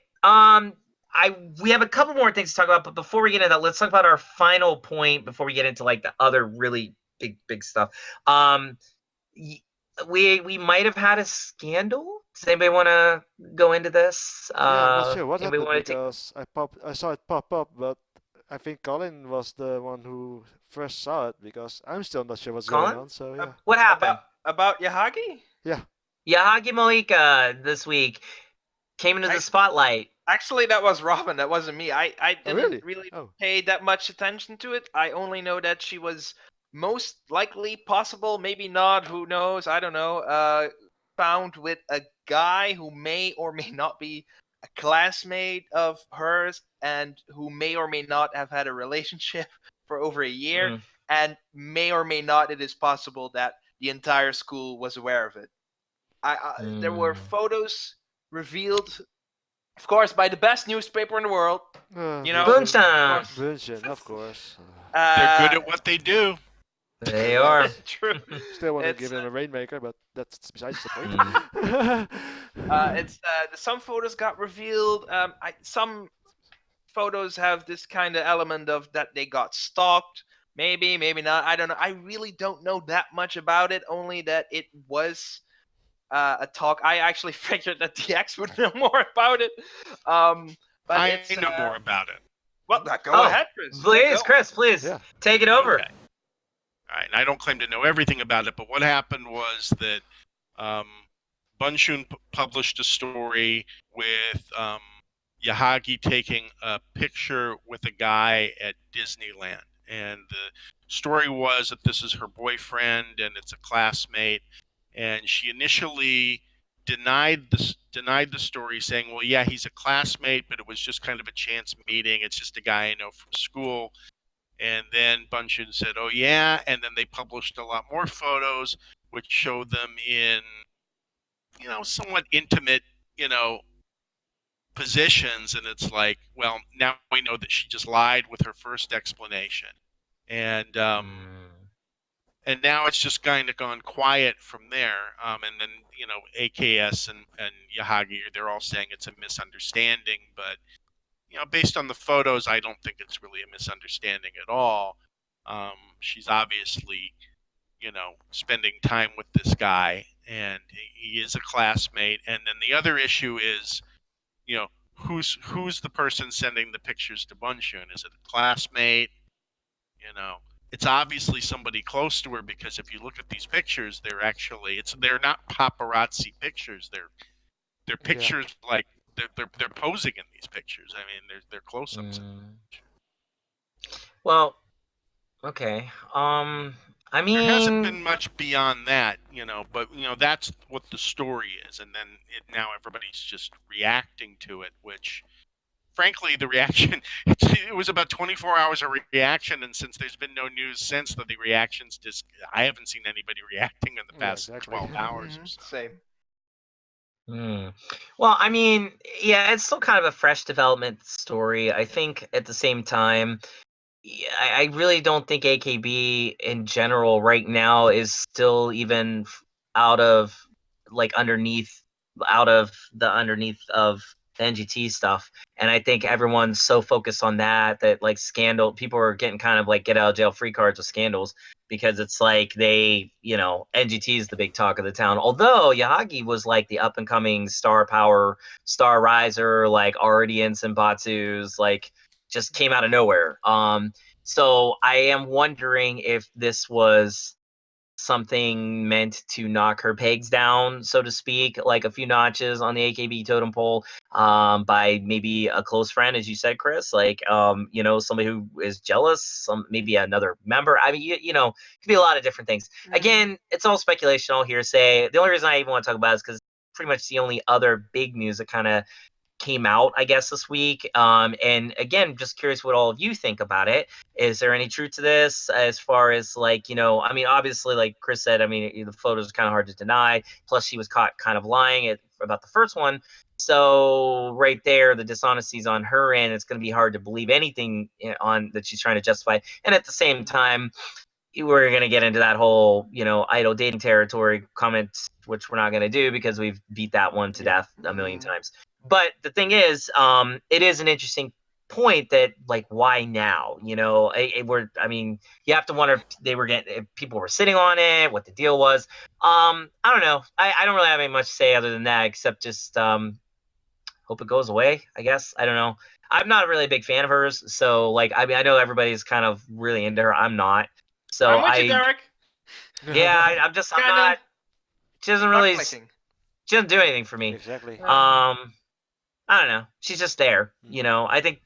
we have a couple more things to talk about, but before we get into that, let's talk about our final point before we get into the other really big stuff. We might have had a scandal. Does anybody want to go into this? Yeah, I'm not sure what happened, because I saw it pop up, but I think Colin was the one who first saw it, because I'm still not sure what's going on. So yeah. What happened? About Yahagi? Yeah. Yahagi Moeka this week came into the spotlight. Actually, that was Robin. That wasn't me. I didn't really Oh. pay that much attention to it. I only know that she was most likely, possible, maybe not, who knows, I don't know, found with a guy who may or may not be a classmate of hers and who may or may not have had a relationship for over a year, and may or may not, it is possible that the entire school was aware of it. There were photos revealed, of course, by the best newspaper in the world. Bunchen, of course. They're good at what they do. They are. True. Still want to give them a rainmaker, but that's besides the point. Some photos got revealed. Some photos have this kind of element of that they got stalked. Maybe not. I don't know. I really don't know that much about it. Only that it was a talk. I actually figured that DX would know more about it. But I know more about it. Well, go ahead, Chris. Please, Go. Chris, please take it over. Okay. All right, and I don't claim to know everything about it, but what happened was that Bunshun published a story with Yahagi taking a picture with a guy at Disneyland. And the story was that this is her boyfriend and it's a classmate. And she initially denied the story, saying, well, yeah, he's a classmate, but it was just kind of a chance meeting. It's just a guy I know from school. And then Bunshun said, oh, yeah. And then they published a lot more photos, which showed them in, somewhat intimate, positions. And it's like, well, now we know that she just lied with her first explanation. And and now it's just kind of gone quiet from there. And then, AKS and Yahagi, they're all saying it's a misunderstanding. But, based on the photos, I don't think it's really a misunderstanding at all. She's obviously, spending time with this guy, and he is a classmate. And then the other issue is, who's the person sending the pictures to Bunshun? Is it a classmate? It's obviously somebody close to her, because if you look at these pictures, they're not paparazzi pictures. They're pictures like they're posing in these pictures. I mean, they're close-ups. Well, okay. I mean, there hasn't been much beyond that, but that's what the story is, and then now everybody's just reacting to it, which, frankly, the reaction, it was about 24 hours of reaction, and since there's been no news since, the reactions just, I haven't seen anybody reacting in the past 12 hours or so. Same. Well, I mean, yeah, it's still kind of a fresh development story. I think at the same time, I really don't think AKB in general right now is still even out of underneath of the NGT stuff. And I think everyone's so focused on that scandal, people are getting kind of get out of jail free cards with scandals, because it's like NGT is the big talk of the town. Although Yahagi was the up and coming star power, star riser, already in Senbatsu's, just came out of nowhere. So I am wondering if this was something meant to knock her pegs down, so to speak, a few notches on the AKB totem pole, by maybe a close friend, as you said, Chris, somebody who is jealous, maybe another member. I mean, it could be a lot of different things. Again, it's all speculation, all hearsay. The only reason I even want to talk about it is because pretty much the only other big news that kind of came out, I guess, this week. And again, just curious what all of you think about it. Is there any truth to this, as far as I mean, obviously, like Chris said, I mean, the photos are kind of hard to deny. Plus, she was caught kind of lying about the first one. So right there, the dishonesty is on her end. It's going to be hard to believe anything on that she's trying to justify. And at the same time, we're going to get into that whole, idol dating territory comment, which we're not going to do because we've beat that one to death a million times. But the thing is, it is an interesting point that, why now? I mean, you have to wonder if people were sitting on it, what the deal was. I don't know. I don't really have any much to say other than that, except just hope it goes away, I guess. I don't know. I'm not really a big fan of hers, so I mean, I know everybody's kind of really into her. I'm not. So I'm with you, Derek. Yeah, I'm not. She doesn't really. She doesn't do anything for me. Exactly. I don't know. She's just there. I think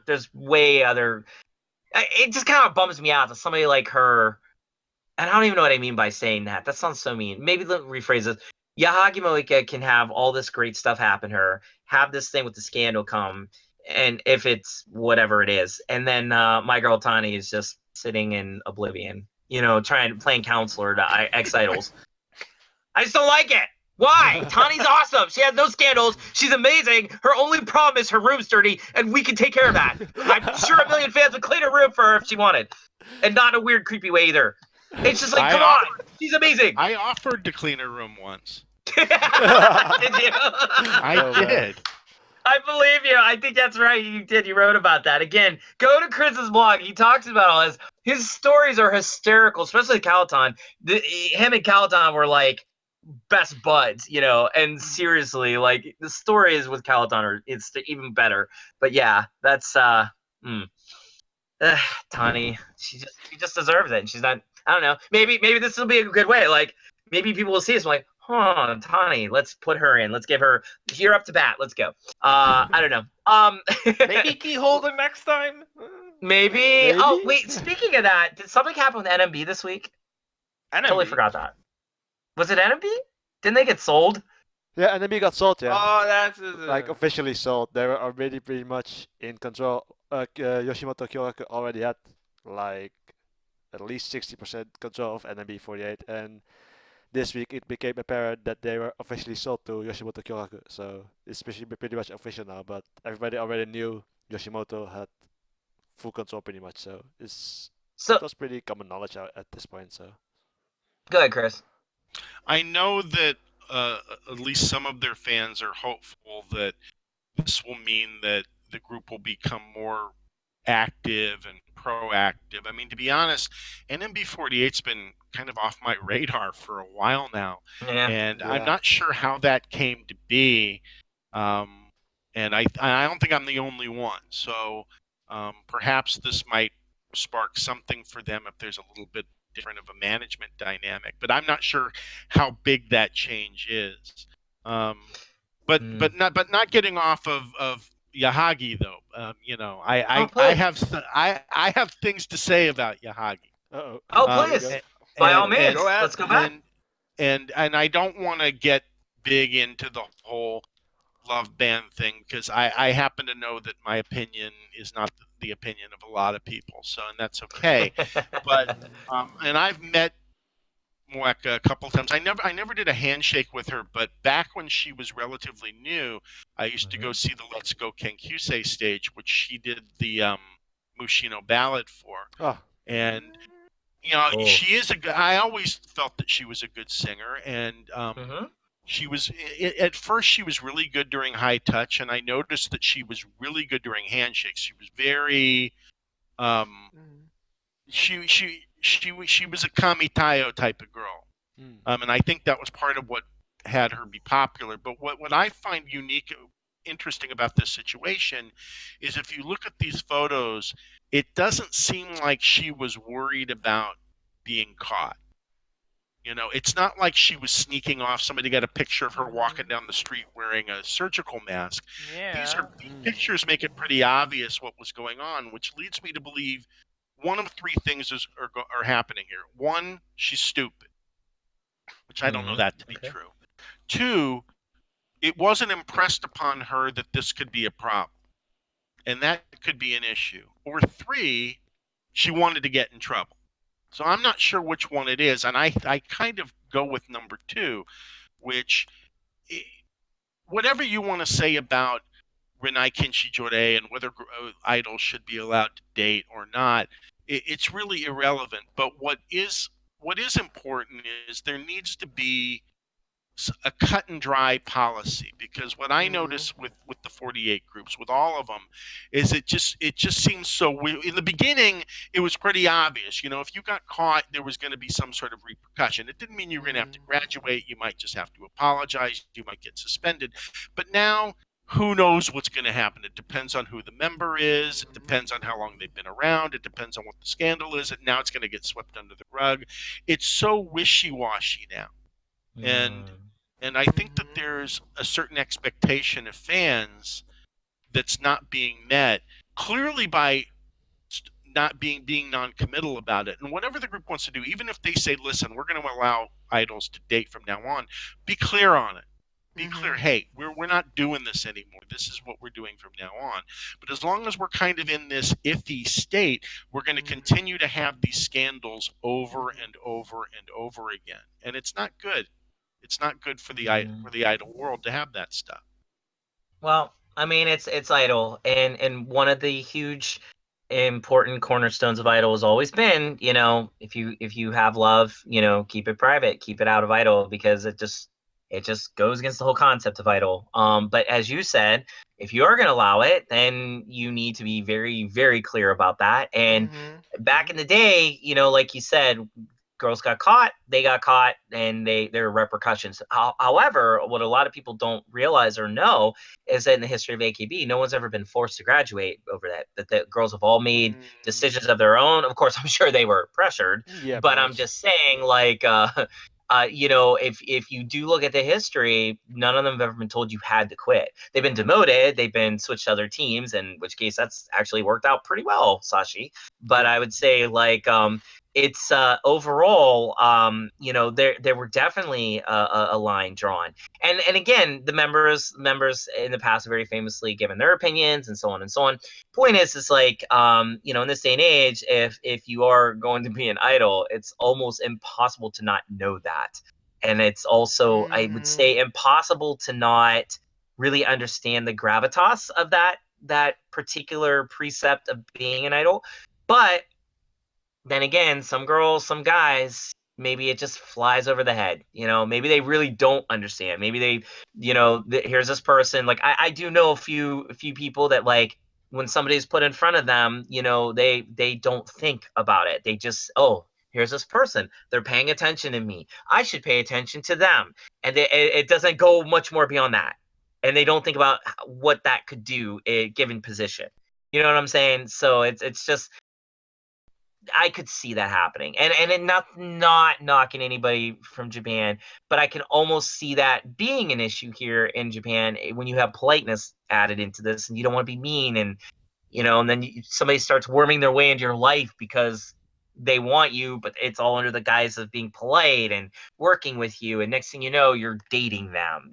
there's way other. It just kind of bums me out that somebody like her. And I don't even know what I mean by saying that. That sounds so mean. Maybe let me rephrase it. Yahagi Moeka can have all this great stuff happen to her, have this thing with the scandal come, and if it's whatever it is, and then my girl Tani is just sitting in oblivion, playing counselor to ex-idols. I just don't like it. Why? Tani's awesome. She has no scandals. She's amazing. Her only problem is her room's dirty, and we can take care of that. I'm sure a million fans would clean her room for her if she wanted, and not in a weird, creepy way either. It's just come on. She's amazing. I offered to clean her room once. Did you? I did. I believe you. I think that's right. You did. You wrote about that. Again, go to Chris's blog. He talks about all this. His stories are hysterical, especially Calaton. Him and Calaton were best buds, and seriously, the stories with Calaton it's even better. But yeah, that's Tani, she just deserves it. And she's not. I don't know. Maybe this will be a good way. Like maybe people will see us like, huh, Tani, let's put her in. Let's give her. You're up to bat. Let's go. I don't know. Maybe key holder next time. Maybe. Oh wait. Speaking of that, did something happen with NMB this week? NMB? Totally forgot that. Was it NMB? Didn't they get sold? Yeah, and then we got sold, yeah. Oh, that's like officially sold. They were already pretty much in control. Yoshimoto Kyoraku already had like at least 60% control of NMB48, and this week it became apparent that they were officially sold to Yoshimoto Kyoraku. So it's pretty much official now. But everybody already knew Yoshimoto had full control pretty much. So it was pretty common knowledge at this point. So go ahead, Chris. I know that at least some of their fans are hopeful that this will mean that the group will become more active and proactive. I mean, to be honest, NMB48's been kind of off my radar for a while now, and I'm not sure how that came to be. And I don't think I'm the only one. So perhaps this might spark something for them if there's a little bit different of a management dynamic, but I'm not sure how big that change is. But not getting off of Yahagi though. I have things to say about Yahagi. Oh, please. By all means, let's go back. And I don't want to get big into the whole love band thing because I happen to know that my opinion is not the opinion of a lot of people, and that's okay. But and I've met Moeka a couple times. I never did a handshake with her, but back when she was relatively new, I used to go see the Let's Go Kenkyusei stage, which she did the Mushino ballad for. And she is I always felt that she was a good singer, and she was at first she was really good during high touch, and I noticed that she was really good during handshakes. She was very she was a Kamitayo type of girl. And I think that was part of what had her be popular. But what I find interesting about this situation is if you look at these photos, it doesn't seem like she was worried about being caught. It's not like she was sneaking off. Somebody got a picture of her walking down the street wearing a surgical mask. These pictures make it pretty obvious what was going on, which leads me to believe one of three things are happening here. One, she's stupid, which I don't know that to be true. Two, it wasn't impressed upon her that this could be a problem, and that could be an issue. Or three, she wanted to get in trouble. So I'm not sure which one it is, and I kind of go with number two, which, whatever you want to say about Renai Kinshi-Jore and whether idols should be allowed to date or not, it's really irrelevant. But what is important is there needs to be a cut and dry policy, because what I notice with the 48 groups, with all of them, is it just seems so weird. In the beginning, it was pretty obvious. If you got caught, there was going to be some sort of repercussion. It didn't mean you were going to have to graduate. You might just have to apologize. You might get suspended. But now, who knows what's going to happen? It depends on who the member is. It depends on how long they've been around. It depends on what the scandal is. And now it's going to get swept under the rug. It's so wishy-washy now. And I think that there's a certain expectation of fans that's not being met, clearly by not being non-committal about it. And whatever the group wants to do, even if they say, listen, we're going to allow idols to date from now on, be clear on it. Be clear, hey, we're not doing this anymore. This is what we're doing from now on. But as long as we're kind of in this iffy state, we're going to continue to have these scandals over and over and over again. And it's not good. It's not good for the idol world to have that stuff. Well, I mean, it's idol, and one of the huge important cornerstones of idol has always been, if you have love, keep it private, keep it out of idol, because it just goes against the whole concept of idol. But as you said, if you are going to allow it, then you need to be very, very clear about that. And back in the day, like you said, girls got caught, they got caught, and there are repercussions. However, what a lot of people don't realize or know is that in the history of AKB, no one's ever been forced to graduate over that. That the girls have all made decisions of their own. Of course, I'm sure they were pressured, Yeah, but pretty I'm much. just saying, like, if you do look at the history, none of them have ever been told you had to quit. They've been demoted, they've been switched to other teams, in which case that's actually worked out pretty well, Sashi. But Yeah. I would say, like, it's overall, there were definitely a line drawn, and again, the members in the past have very famously given their opinions and so on and so on. Point is like, in this day and age, if you are going to be an idol, it's almost impossible to not know that, and it's also, I would say, impossible to not really understand the gravitas of that particular precept of being an idol. But then again, some girls, some guys, maybe it just flies over the head. Maybe they really don't understand. Maybe they, here's this person. Like, I do know a few people that, like, when somebody's put in front of them, they don't think about it. They just, oh, here's this person. They're paying attention to me. I should pay attention to them. And it doesn't go much more beyond that. And they don't think about what that could do in a given position. You know what I'm saying? So it's just, I could see that happening, and it not knocking anybody from Japan, but I can almost see that being an issue here in Japan when you have politeness added into this, and you don't want to be mean, and and then somebody starts worming their way into your life because they want you, but it's all under the guise of being polite and working with you, and next thing you know, you're dating them.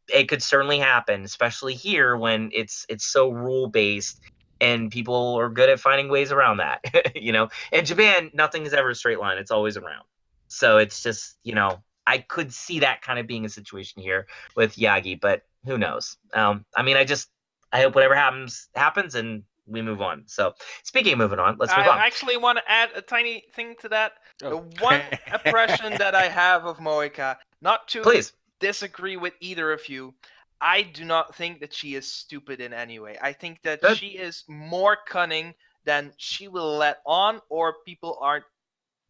It could certainly happen, especially here when it's so rule based and people are good at finding ways around that. In Japan, nothing is ever a straight line. It's always around. So it's just, I could see that kind of being a situation here with Yagi, but who knows? I hope whatever happens, and we move on. So speaking of moving on, let's move on. I actually want to add a tiny thing to that. Oh. The one impression that I have of Moeka, not to Please. disagree with either of you, I do not think that she is stupid in any way. I think that Good. she is more cunning than she will let on, or people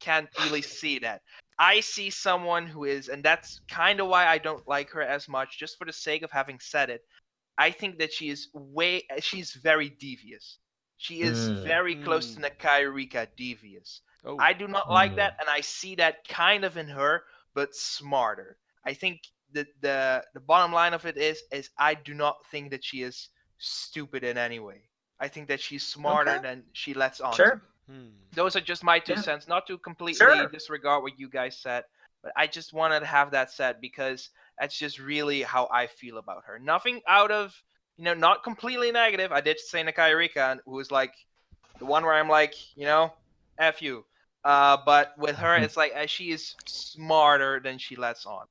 can't really see that. I see someone who is, and that's kind of why I don't like her as much, just for the sake of having said it. I think that she's very devious. She is very close to Nakai Rika devious. Oh. I do not like that, and I see that kind of in her, but smarter. I think the bottom line of it is I do not think that she is stupid in any way. I think that she's smarter than she lets on. Sure. Those are just my 2 cents, not to completely disregard what you guys said, but I just wanted to have that said because that's just really how I feel about her. Nothing out of, not completely negative. I did say Nakai Rika, who was like the one where I'm like, F you. But with her, it's like she is smarter than she lets on.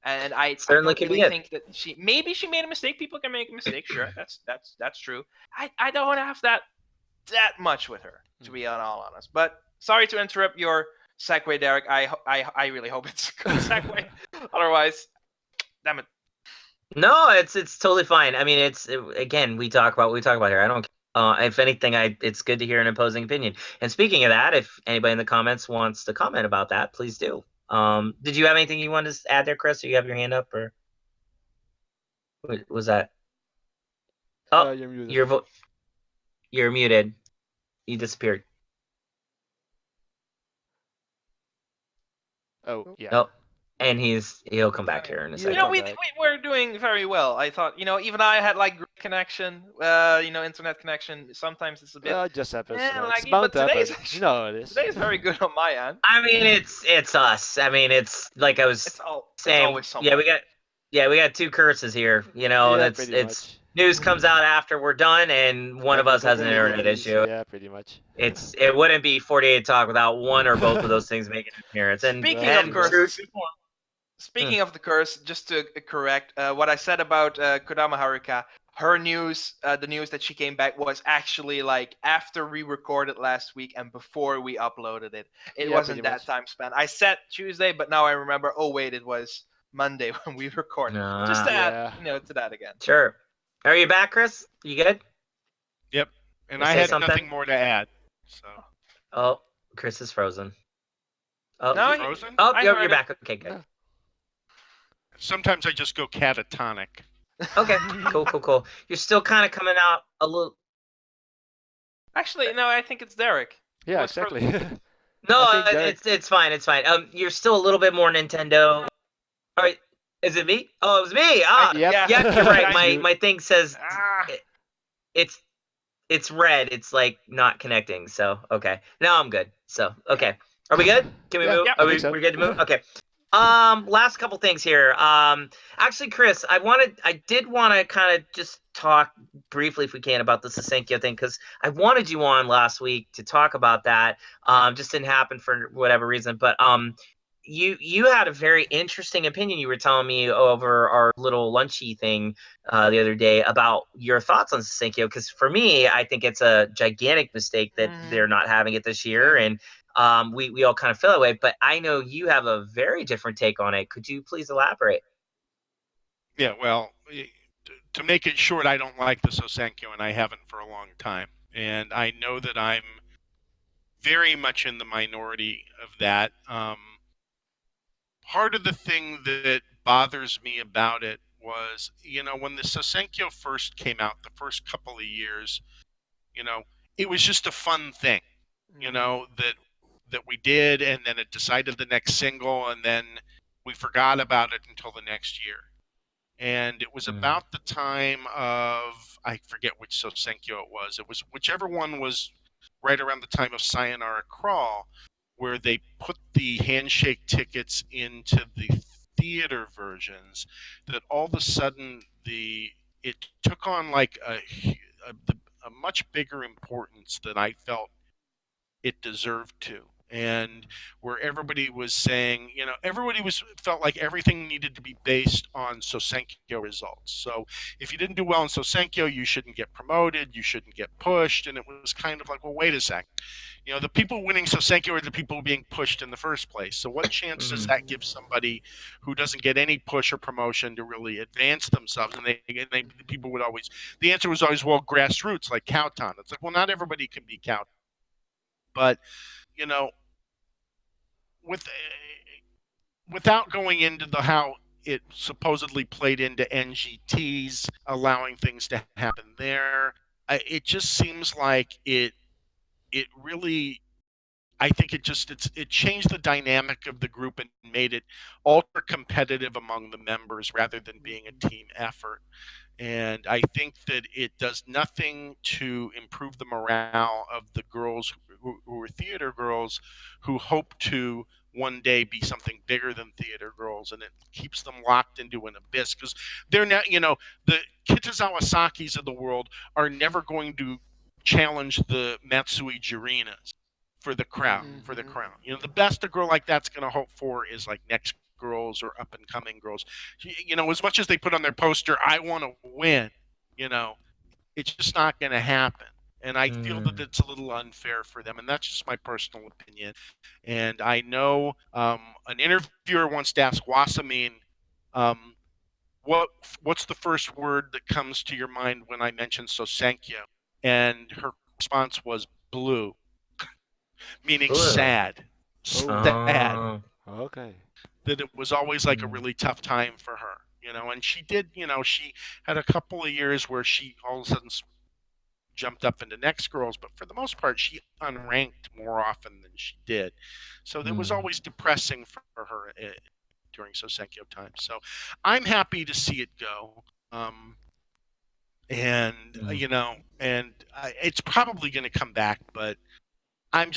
And I Certainly don't really think that maybe she made a mistake. People can make a mistake. Sure, that's true. I don't have that much with her, to be all honest. But sorry to interrupt your segue, Derek. I really hope it's a good segue. Otherwise, damn it. No, it's totally fine. I mean, again, we talk about here. I don't. If anything, it's good to hear an opposing opinion. And speaking of that, if anybody in the comments wants to comment about that, please do. Did you have anything you wanted to add there, Chris? Or you have your hand up, or what was that? Oh, You're muted. You're muted. You disappeared. Oh, yeah. Oh, and he'll come back here in a second. We're doing very well. I thought, even I had like great connection, internet connection. Sometimes it's a bit. It just happens. It's bound to happen. it is. Today's very good on my end. I mean, it's us. I mean, it's like I was saying. It's always something. We got 2 curses here. It's news comes out after we're done, and one of us has an internet issue. Yeah, pretty much. It wouldn't be 48 Talk without one or both of those things making an appearance. And speaking of the curse, just to correct what I said about Kodama Haruka, her news, the news that she came back was actually like after we recorded last week and before we uploaded it. It wasn't that time span. I said Tuesday, but now I remember. Oh wait, it was Monday when we recorded. Just to add, to that again. Sure. Are you back, Chris? You good? Yep. And I had nothing more to add. So. Oh, Chris is frozen. Oh, No, Frozen? oh, I you're heard it. back. Okay, good. Yeah. Sometimes I just go catatonic. Okay, cool. You're still kind of coming out a little. Actually, no, I think it's Derek. Yeah, What's exactly. No, I think Derek- it's fine. It's fine. You're still a little bit more Nintendo. All right, is it me? Oh, it was me. Ah, Yep. yeah, you're right. It's you. My thing says Ah, it's red. It's like not connecting. So okay, now I'm good. So okay, are we good? Can we Yeah, move? yeah. Are I we think so. we're good to move? Okay. Last couple things here. Actually, Chris, I did want to kind of just talk briefly, if we can, about the Sousenkyo thing, because I wanted you on last week to talk about that. Just didn't happen for whatever reason. But you had a very interesting opinion. You were telling me over our little lunchy thing the other day about your thoughts on Sousenkyo, because for me, I think it's a gigantic mistake that they're not having it this year, and we all kind of feel that way. But I know you have a very different take on it. Could you please elaborate? Yeah, well, to make it short, I don't like the Sousenkyo, and I haven't for a long time. And I know that I'm very much in the minority of that. Part of the thing that bothers me about it was, when the Sousenkyo first came out, the first couple of years, it was just a fun thing, that we did, and then it decided the next single, and then we forgot about it until the next year. And it was about the time of, I forget which Sousenkyo it was. It was whichever one was right around the time of Sayonara Crawl, where they put the handshake tickets into the theater versions, that all of a sudden it took on like a much bigger importance than I felt it deserved to. And where everybody was saying, everybody felt like everything needed to be based on Sousenkyo results. So if you didn't do well in Sousenkyo, you shouldn't get promoted, you shouldn't get pushed. And it was kind of like, well, wait a sec. The people winning Sousenkyo are the people being pushed in the first place. So what chance does that give somebody who doesn't get any push or promotion to really advance themselves? And people would always, the answer was always, well, grassroots, like Cowtown. It's like, well, not everybody can be Cowtown. But without going into how it supposedly played into NGTs, allowing things to happen there, it just seems like it really. I think it changed the dynamic of the group and made it ultra competitive among the members rather than being a team effort. And I think that it does nothing to improve the morale of the girls who are theater girls who hope to one day be something bigger than theater girls, and it keeps them locked into an abyss because they're not, the Kitazawa Sakis of the world are never going to challenge the Matsui Jirinas for the crown. The best a girl like that's going to hope for is like next girls or up and coming girls. As much as they put on their poster, I want to win, it's just not going to happen. And I feel that it's a little unfair for them. And that's just my personal opinion. And I know an interviewer wants to ask Wasamin, what's the first word that comes to your mind when I mention Sousenkyo? And her response was blue, meaning sad. Sad. Okay. That it was always like a really tough time for her, and she did, she had a couple of years where she all of a sudden jumped up into next girls, but for the most part she unranked more often than she did, so it was always depressing for her during Sousenkyo time. So I'm happy to see it go, and it's probably going to come back, but I'm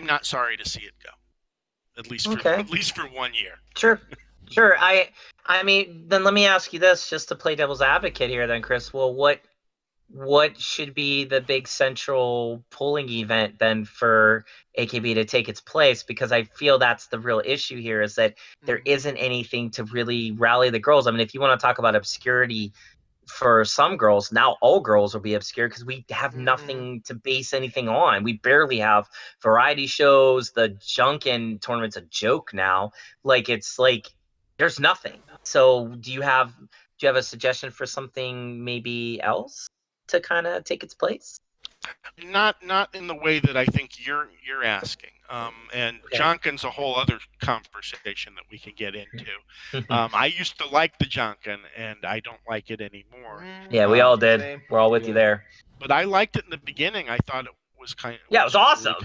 not sorry to see it go. At least for 1 year. Sure. I mean, then let me ask you this, just to play devil's advocate here, then, Chris. Well, what should be the big central pulling event then for AKB to take its place? Because I feel that's the real issue here, is that there isn't anything to really rally the girls. I mean, if you want to talk about obscurity for some girls, now all girls will be obscure because we have nothing to base anything on. We barely have variety shows. The Junkin tournament's a joke now. It's like there's nothing. So do you have a suggestion for something maybe else to kind of take its place? Not in the way that I think you're asking. And Okay. Jonkin's a whole other conversation that we can get into. I used to like the Jonkin, and I don't like it anymore. Yeah, we all did. Same. We're all with you Yeah. there. But I liked it in the beginning. I thought it was kind of Yeah, it was awesome.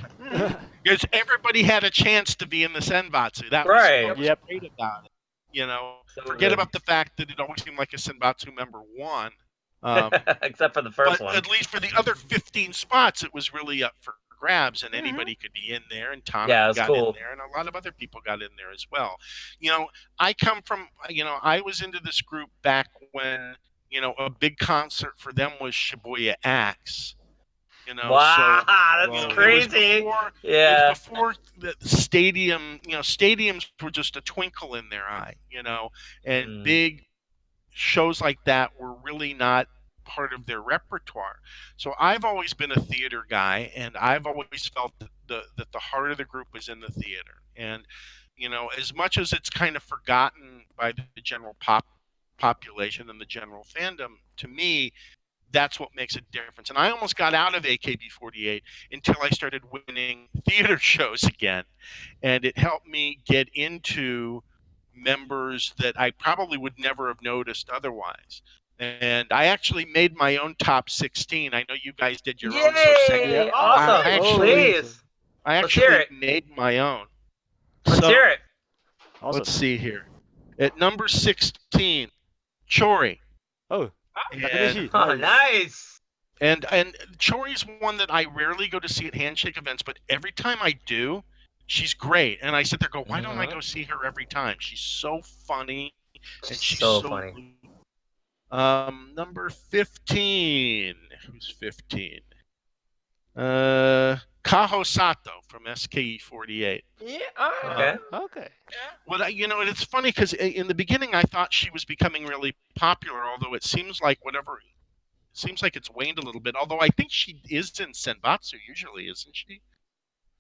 because everybody had a chance to be in the Senbatsu. That Right. was Yep. great about it. You know, So forget good. about the fact that it always seemed like a Senbatsu member won. Except for the first But one. at least for the other 15 spots, it was really up for grabs, and anybody could be in there. And Tommy Yeah, it was got cool. in there, and a lot of other people got in there as well. You know, I come from, I was into this group back when, a big concert for them was Shibuya Axe. Wow, that's Wow. crazy. It was Yeah. before the stadium, stadiums were just a twinkle in their eye, and big shows like that were really not part of their repertoire. So I've always been a theater guy, and I've always felt that the heart of the group was in the theater. And as much as it's kind of forgotten by the general population and the general fandom, to me, that's what makes a difference. And I almost got out of AKB48 until I started winning theater shows again, and it helped me get into members that I probably would never have noticed otherwise. And I actually made my own top 16. I know you guys did your own. Yay! Awesome. actually- Please. I Let's hear actually it. made my own. Let's hear it. Awesome. Let's see here. At number 16, Chori. Oh, And, Nakanishi. Oh, nice. and Chori's one that I rarely go to see at handshake events, but every time I do, she's great. And I sit there and go, why don't I go see her every time? She's so funny. And she's So so funny. Number 15. Who's 15? Kaho Sato from SKE48. Yeah. Okay. Okay. It's funny because in the beginning I thought she was becoming really popular, although it seems like it's waned a little bit. Although I think she is in Senbatsu usually, isn't she?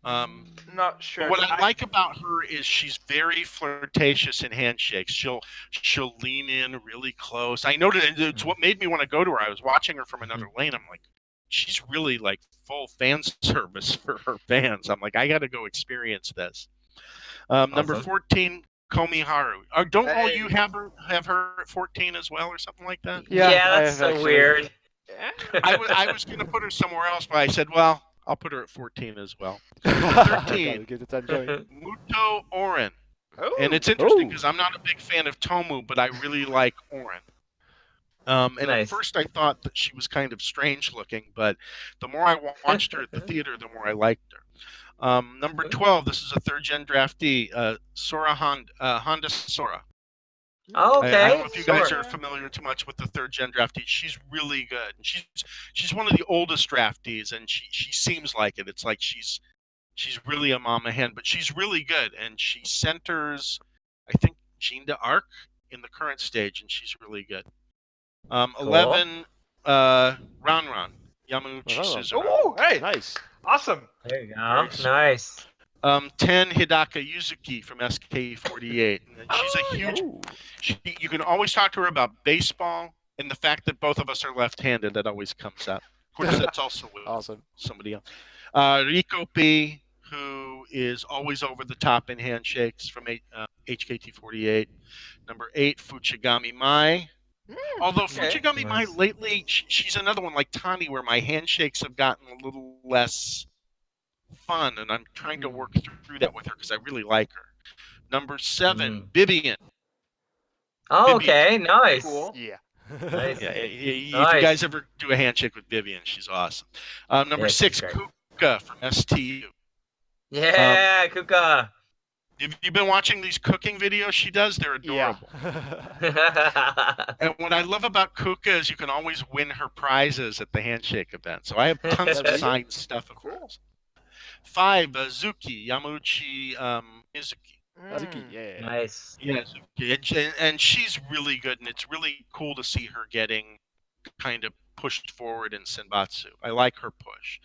Not sure. What I like about her is she's very flirtatious in handshakes. She'll lean in really close. I noticed it's what made me want to go to her. I was watching her from another lane. I'm like, she's really like full fan service for her fans. I'm like, I got to go experience this. Number 14, Komi Haru. Don't all you have her at 14 as well, or something like that? Yeah, I that's have so actually- weird. I was going to put her somewhere else, but I said, well, I'll put her at 14 as well. 13. Get the 10 going. Muto Oren. Oh. And it's interesting Oh. because I'm not a big fan of Tomu, but I really like Oren. And Nice. at first I thought that she was kind of strange looking, but the more I watched her at the theater, the more I liked her. Number 12, this is a third gen draftee, Sora Honda Sora. Oh, okay. I don't know if you guys Sure. are familiar too much with the third gen draftee. She's really good. And she's one of the oldest draftees, and she seems like it. It's like she's really a mama hen, but she's really good, and she centers, I think, Jean d'Arc in the current stage, and she's really good. 11, Ranran Yamauchi Wow. Suzuru. Oh, hey, Nice. awesome. There you go. Nice. Nice. 10, Hidaka Yuzuki from SK48. And she's a huge. Ooh. You can always talk to her about baseball and the fact that both of us are left-handed. That always comes up. Of course, that's also with Awesome. somebody else. Riko P, who is always over the top in handshakes from HKT48. Number 8, Fuchigami Mai. Although okay. Fuchigami Mai Nice. lately, she's another one like Tani, where my handshakes have gotten a little less fun, and I'm trying to work through that with her because I really like her. Number 7, Bibian. Oh, Bibi. okay. Nice. Cool. Yeah. Nice. Yeah, if Nice. you guys ever do a handshake with Vivian, she's awesome. Number Yeah, 6, she's great. Kuka from STU. Yeah, Kuka. Have you been watching these cooking videos she does? They're Yeah. adorable. And what I love about Kuka is you can always win her prizes at the handshake event. So I have tons of Really? signed stuff of hers. 5, Zuki Yamauchi Mizuki. Azuki, yeah. Nice. Yeah, Zuki. And she's really good, and it's really cool to see her getting kind of pushed forward in Senbatsu. I like her push.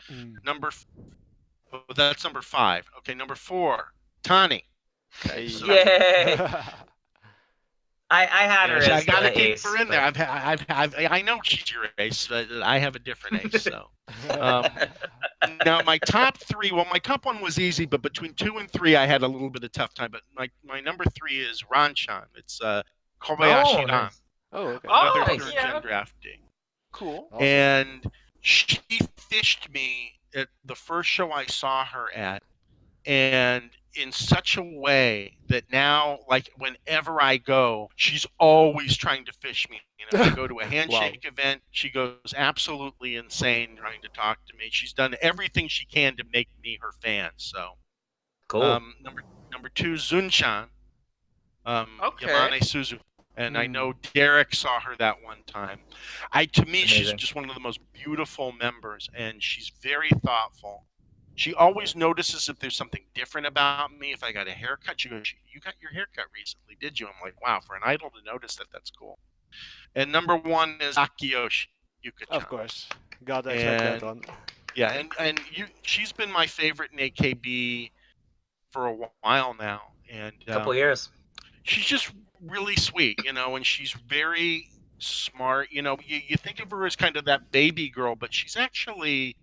That's number 5. Okay, number 4, Tani. Okay, so Yay. I had her Yeah, I as gotta the keep ace. her in but- there. I know she's your ace, but I have a different ace. So now my top three. Well, my top one was easy, but between 2 and 3, I had a little bit of tough time. But my number 3 is Ranchan. It's Kobayashi Oh, Ran, nice. Oh, okay. another Oh, third yeah. gen draftee. Cool. Awesome. And she fished me at the first show I saw her at, and in such a way that now, like, whenever I go, she's always trying to fish me. If I go to a handshake event, she goes absolutely insane trying to talk to me. She's done everything she can to make me her fan. So, Cool. number 2, Zunchan, Okay. Yamane Suzu. And I know Derek saw her that one time. To me, she's Amazing. just one of the most beautiful members, and she's very thoughtful. She always notices if there's something different about me. If I got a haircut, she goes, "You got your haircut recently, did you?" I'm like, "Wow, for an idol to notice that, that's cool." And number 1 is Akiyoshi Yuka-chan. Of course. Gotta expect that And one. yeah, she's been my favorite in AKB for a while now, and Couple years. she's just really sweet, and she's very smart. You think of her as kind of that baby girl, but she's actually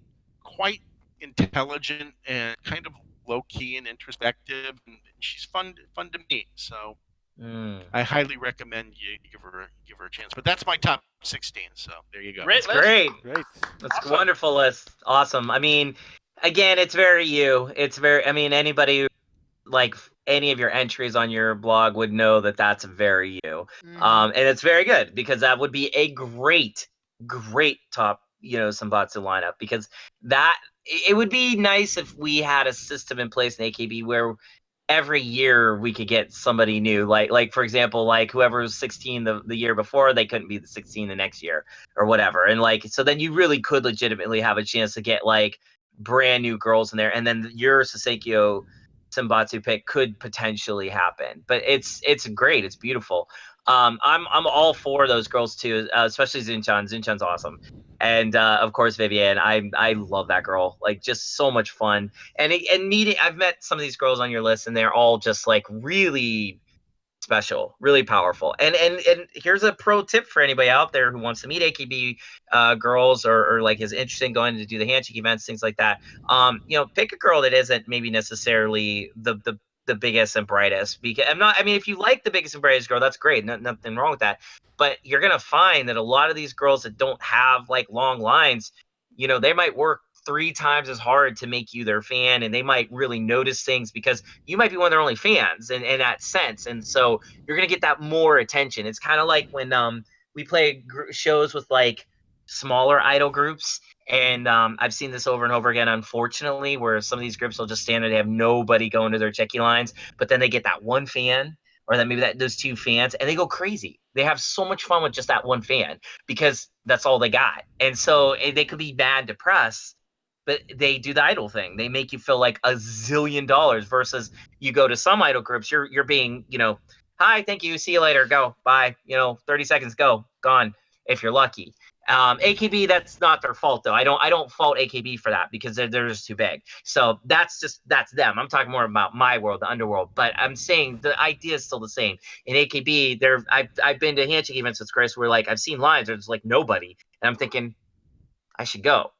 quite intelligent and kind of low key and introspective, and she's fun to meet. So I highly recommend you give her a chance. But that's my top 16. So there you go. Great That's list. great. Great. That's Awesome. a wonderful list. Awesome. I mean, again, it's very you. It's very. I mean, anybody who, like any of your entries on your blog would know that that's very you. And it's very good because that would be a great top Senbatsu lineup, because that it would be nice if we had a system in place in AKB where every year we could get somebody new, like for example, like whoever was 16 the year before, they couldn't be the 16 the next year or whatever, and like so then you really could legitimately have a chance to get like brand new girls in there, and then your Sousenkyo Senbatsu pick could potentially happen. But it's great, it's beautiful. I'm all for those girls too, especially Zunchan. Zunchan's awesome. And of course Vivienne, I love that girl, like just so much fun. And meeting, I've met some of these girls on your list, and they're all just like really special, really powerful. And here's a pro tip for anybody out there who wants to meet AKB girls, or like is interested in going to do the handshake events, things like that. Pick a girl that isn't maybe necessarily the biggest and brightest. Because I mean, if you like the biggest and brightest girl, that's great. Nothing wrong with that. But you're gonna find that a lot of these girls that don't have like long lines, they might work 3 times as hard to make you their fan, and they might really notice things because you might be one of their only fans in that sense. And so you're going to get that more attention. It's kind of like when we play shows with like smaller idol groups, and I've seen this over and over again, unfortunately, where some of these groups will just stand there, they have nobody going to their checky lines, but then they get that one fan, or that maybe those 2 fans, and they go crazy. They have so much fun with just that one fan because that's all they got. And so they could be mad, depressed, but they do the idol thing. They make you feel like $1 zillion, versus you go to some idol groups, you're being, hi, thank you, see you later, go, bye, 30 seconds, go, gone, if you're lucky. AKB, that's not their fault though. I don't fault AKB for that, because they're just too big. So that's them. I'm talking more about my world, the underworld. But I'm saying the idea is still the same. In AKB, I've been to handshake events with Chris where like I've seen lines where there's like nobody, and I'm thinking I should go.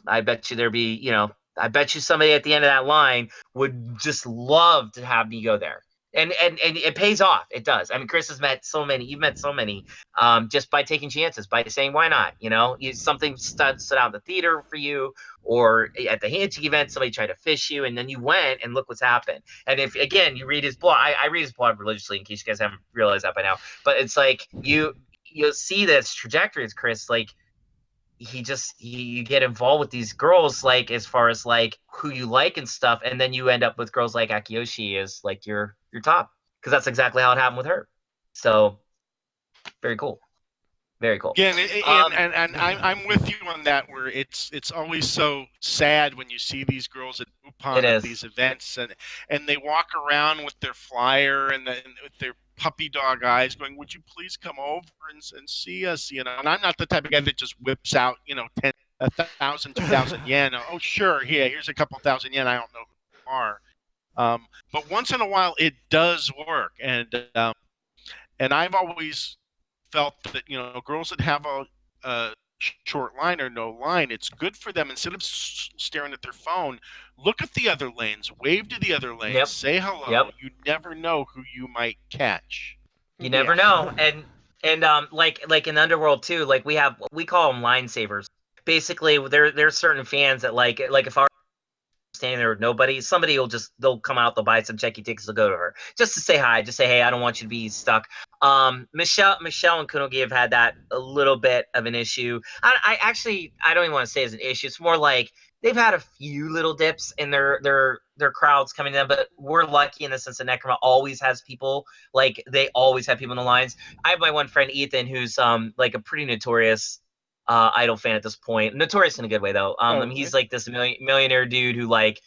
I bet you I bet you somebody at the end of that line would just love to have me go there. And it pays off. It does. I mean, Chris has met so many. You've met so many, just by taking chances, by saying why not. Something stood out in the theater for you, or at the handshake event, somebody tried to fish you, and then you went, and look what's happened. And if again you read his blog, I read his blog religiously, in case you guys haven't realized that by now. But it's like you'll see this trajectory. It's Chris, like you get involved with these girls, like as far as like who you like and stuff, and then you end up with girls like Akiyoshi as like your top, because that's exactly how it happened with her. So very cool. Yeah, and I'm with you on that. Where it's always so sad when you see these girls at Upon at these events, and they walk around with their flyer and with their puppy dog eyes, going, "Would you please come over and see us?" And I'm not the type of guy that just whips out 1,000, 2,000 yen. Oh sure, here's a couple thousand yen. I don't know who you are, but once in a while it does work, and And I've always felt that, girls that have a short line or no line, it's good for them, instead of staring at their phone, look at the other lanes, wave to the other lanes, Yep. say hello. Yep. You never know who you might catch. You never know. And like in Underworld too, like we call them line savers. Basically, there's certain fans that like if our standing there with nobody, somebody they'll come out, they'll buy some checky tickets, they'll go to her just to say hi, just say, hey, I don't want you to be stuck. Michelle and Kunogi have had that a little bit of an issue. I actually don't even want to say it's an issue. It's more like they've had a few little dips in their crowds coming in, but we're lucky in the sense that Necroma always has people. Like they always have people in the lines. I have my one friend Ethan who's like a pretty notorious Idol fan at this point. Notorious in a good way though. I mean, he's like this millionaire dude who like,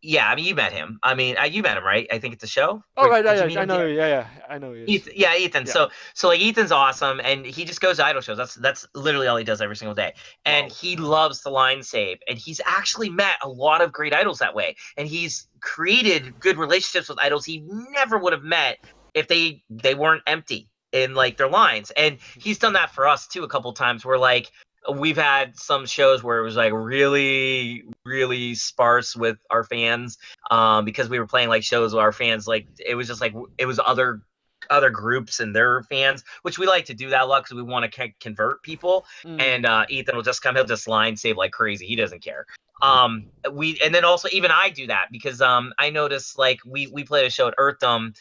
yeah, I mean, you met him. I mean, you met him, right? I think at the show. Oh, right, Did you yeah, meet I him? know. Yeah, I know. Ethan. Yeah. So like Ethan's awesome, and he just goes to idol shows. That's literally all he does every single day. And he loves the line save, and he's actually met a lot of great idols that way. And he's created good relationships with idols he never would have met if they weren't empty in like their lines. And he's done that for us too a couple times. Where like we've had some shows where it was like really, really sparse with our fans, because we were playing like shows where our fans like it was just like it was other groups and their fans, which we like to do that a lot because we want to convert people. And Ethan will just come, he'll just line save like crazy. He doesn't care. And then also even I do that because I noticed like we played a show at Earthdom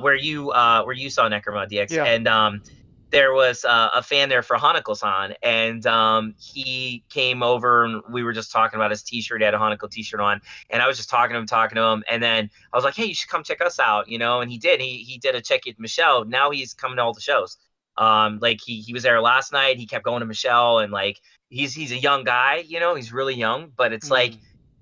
where you saw Necroma DX, and there was a fan there for Hanako-san, and he came over and we were just talking about his t-shirt. He had a Hanako t-shirt on, and I was just talking to him, and then I was like, hey, you should come check us out, and he did. He did a check with Michelle. Now he's coming to all the shows. Like he was there last night. He kept going to Michelle, and like he's a young guy, he's really young, but it's like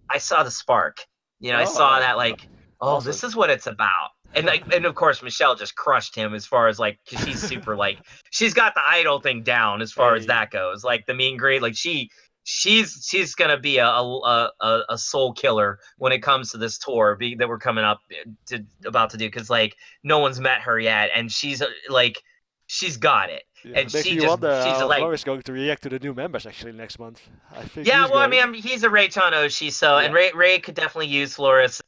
I saw the spark. I saw that like, awesome. This is what it's about. And of course Michelle just crushed him as far as like, cause she's super like, she's got the idol thing down as far as that goes. Like the mean grade, like she's gonna be a soul killer when it comes to this tour that we're coming up about to do. Cause like no one's met her yet, and she's like, she's got it. Yeah, and makes she's me wonder like, how Flores going to react to the new members actually next month. I think. Yeah, well, I mean, he's a Ray-chan Oshi, so and Ray could definitely use Flores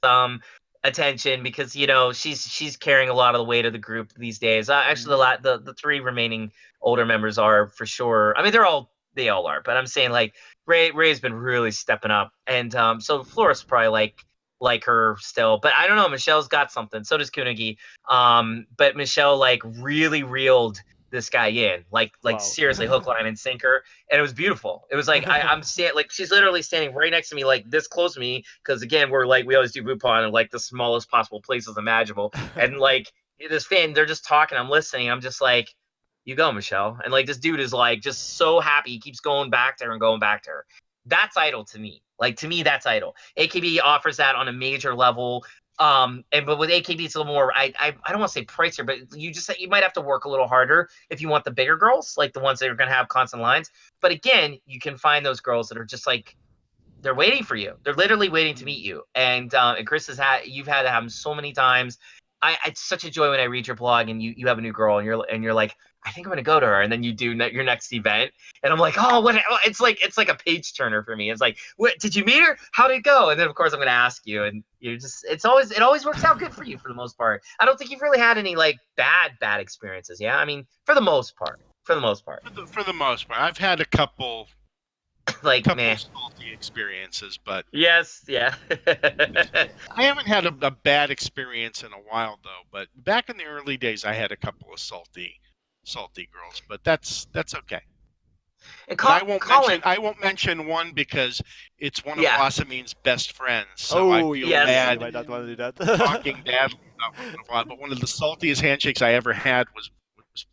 attention because she's carrying a lot of the weight of the group these days. Actually, the three remaining older members are for sure. I mean, they all are, but I'm saying like Ray's been really stepping up, and so Flores probably like her still, but I don't know. Michelle's got something. So does Kunigi. But Michelle like really reeled this guy in, like seriously, hook, line, and sinker, and it was beautiful. It was like I'm standing, like she's literally standing right next to me, like this close to me, because again we always do Buppon in like the smallest possible places imaginable, and like this fan, they're just talking, I'm listening, I'm just like, you go, Michelle, and like this dude is like just so happy, he keeps going back to her and going back to her. That's idol to me. Like to me, that's idol. AKB offers that on a major level. But with AKB it's a little more, I don't want to say pricier, but you might have to work a little harder if you want the bigger girls, like the ones that are going to have constant lines. But again, you can find those girls that are just like, they're waiting for you. They're literally waiting to meet you. And Chris you've had to have them so many times. It's such a joy when I read your blog and you have a new girl and you're like, I think I'm gonna go to her, and then you do your next event, and I'm like, oh, what? It's like a page turner for me. It's like, what? Did you meet her? How did it go? And then of course I'm gonna ask you, and it always works out good for you for the most part. I don't think you've really had any like bad experiences. Yeah, I mean for the most part. For the most part, I've had a couple. Like salty experiences, but yes, yeah. I haven't had a bad experience in a while though. But back in the early days, I had a couple of salty girls, but that's okay. And I won't mention one because it's one of Wasamin's best friends. So I feel bad. I might not want to do that. Talking badly about one, but one of the saltiest handshakes I ever had was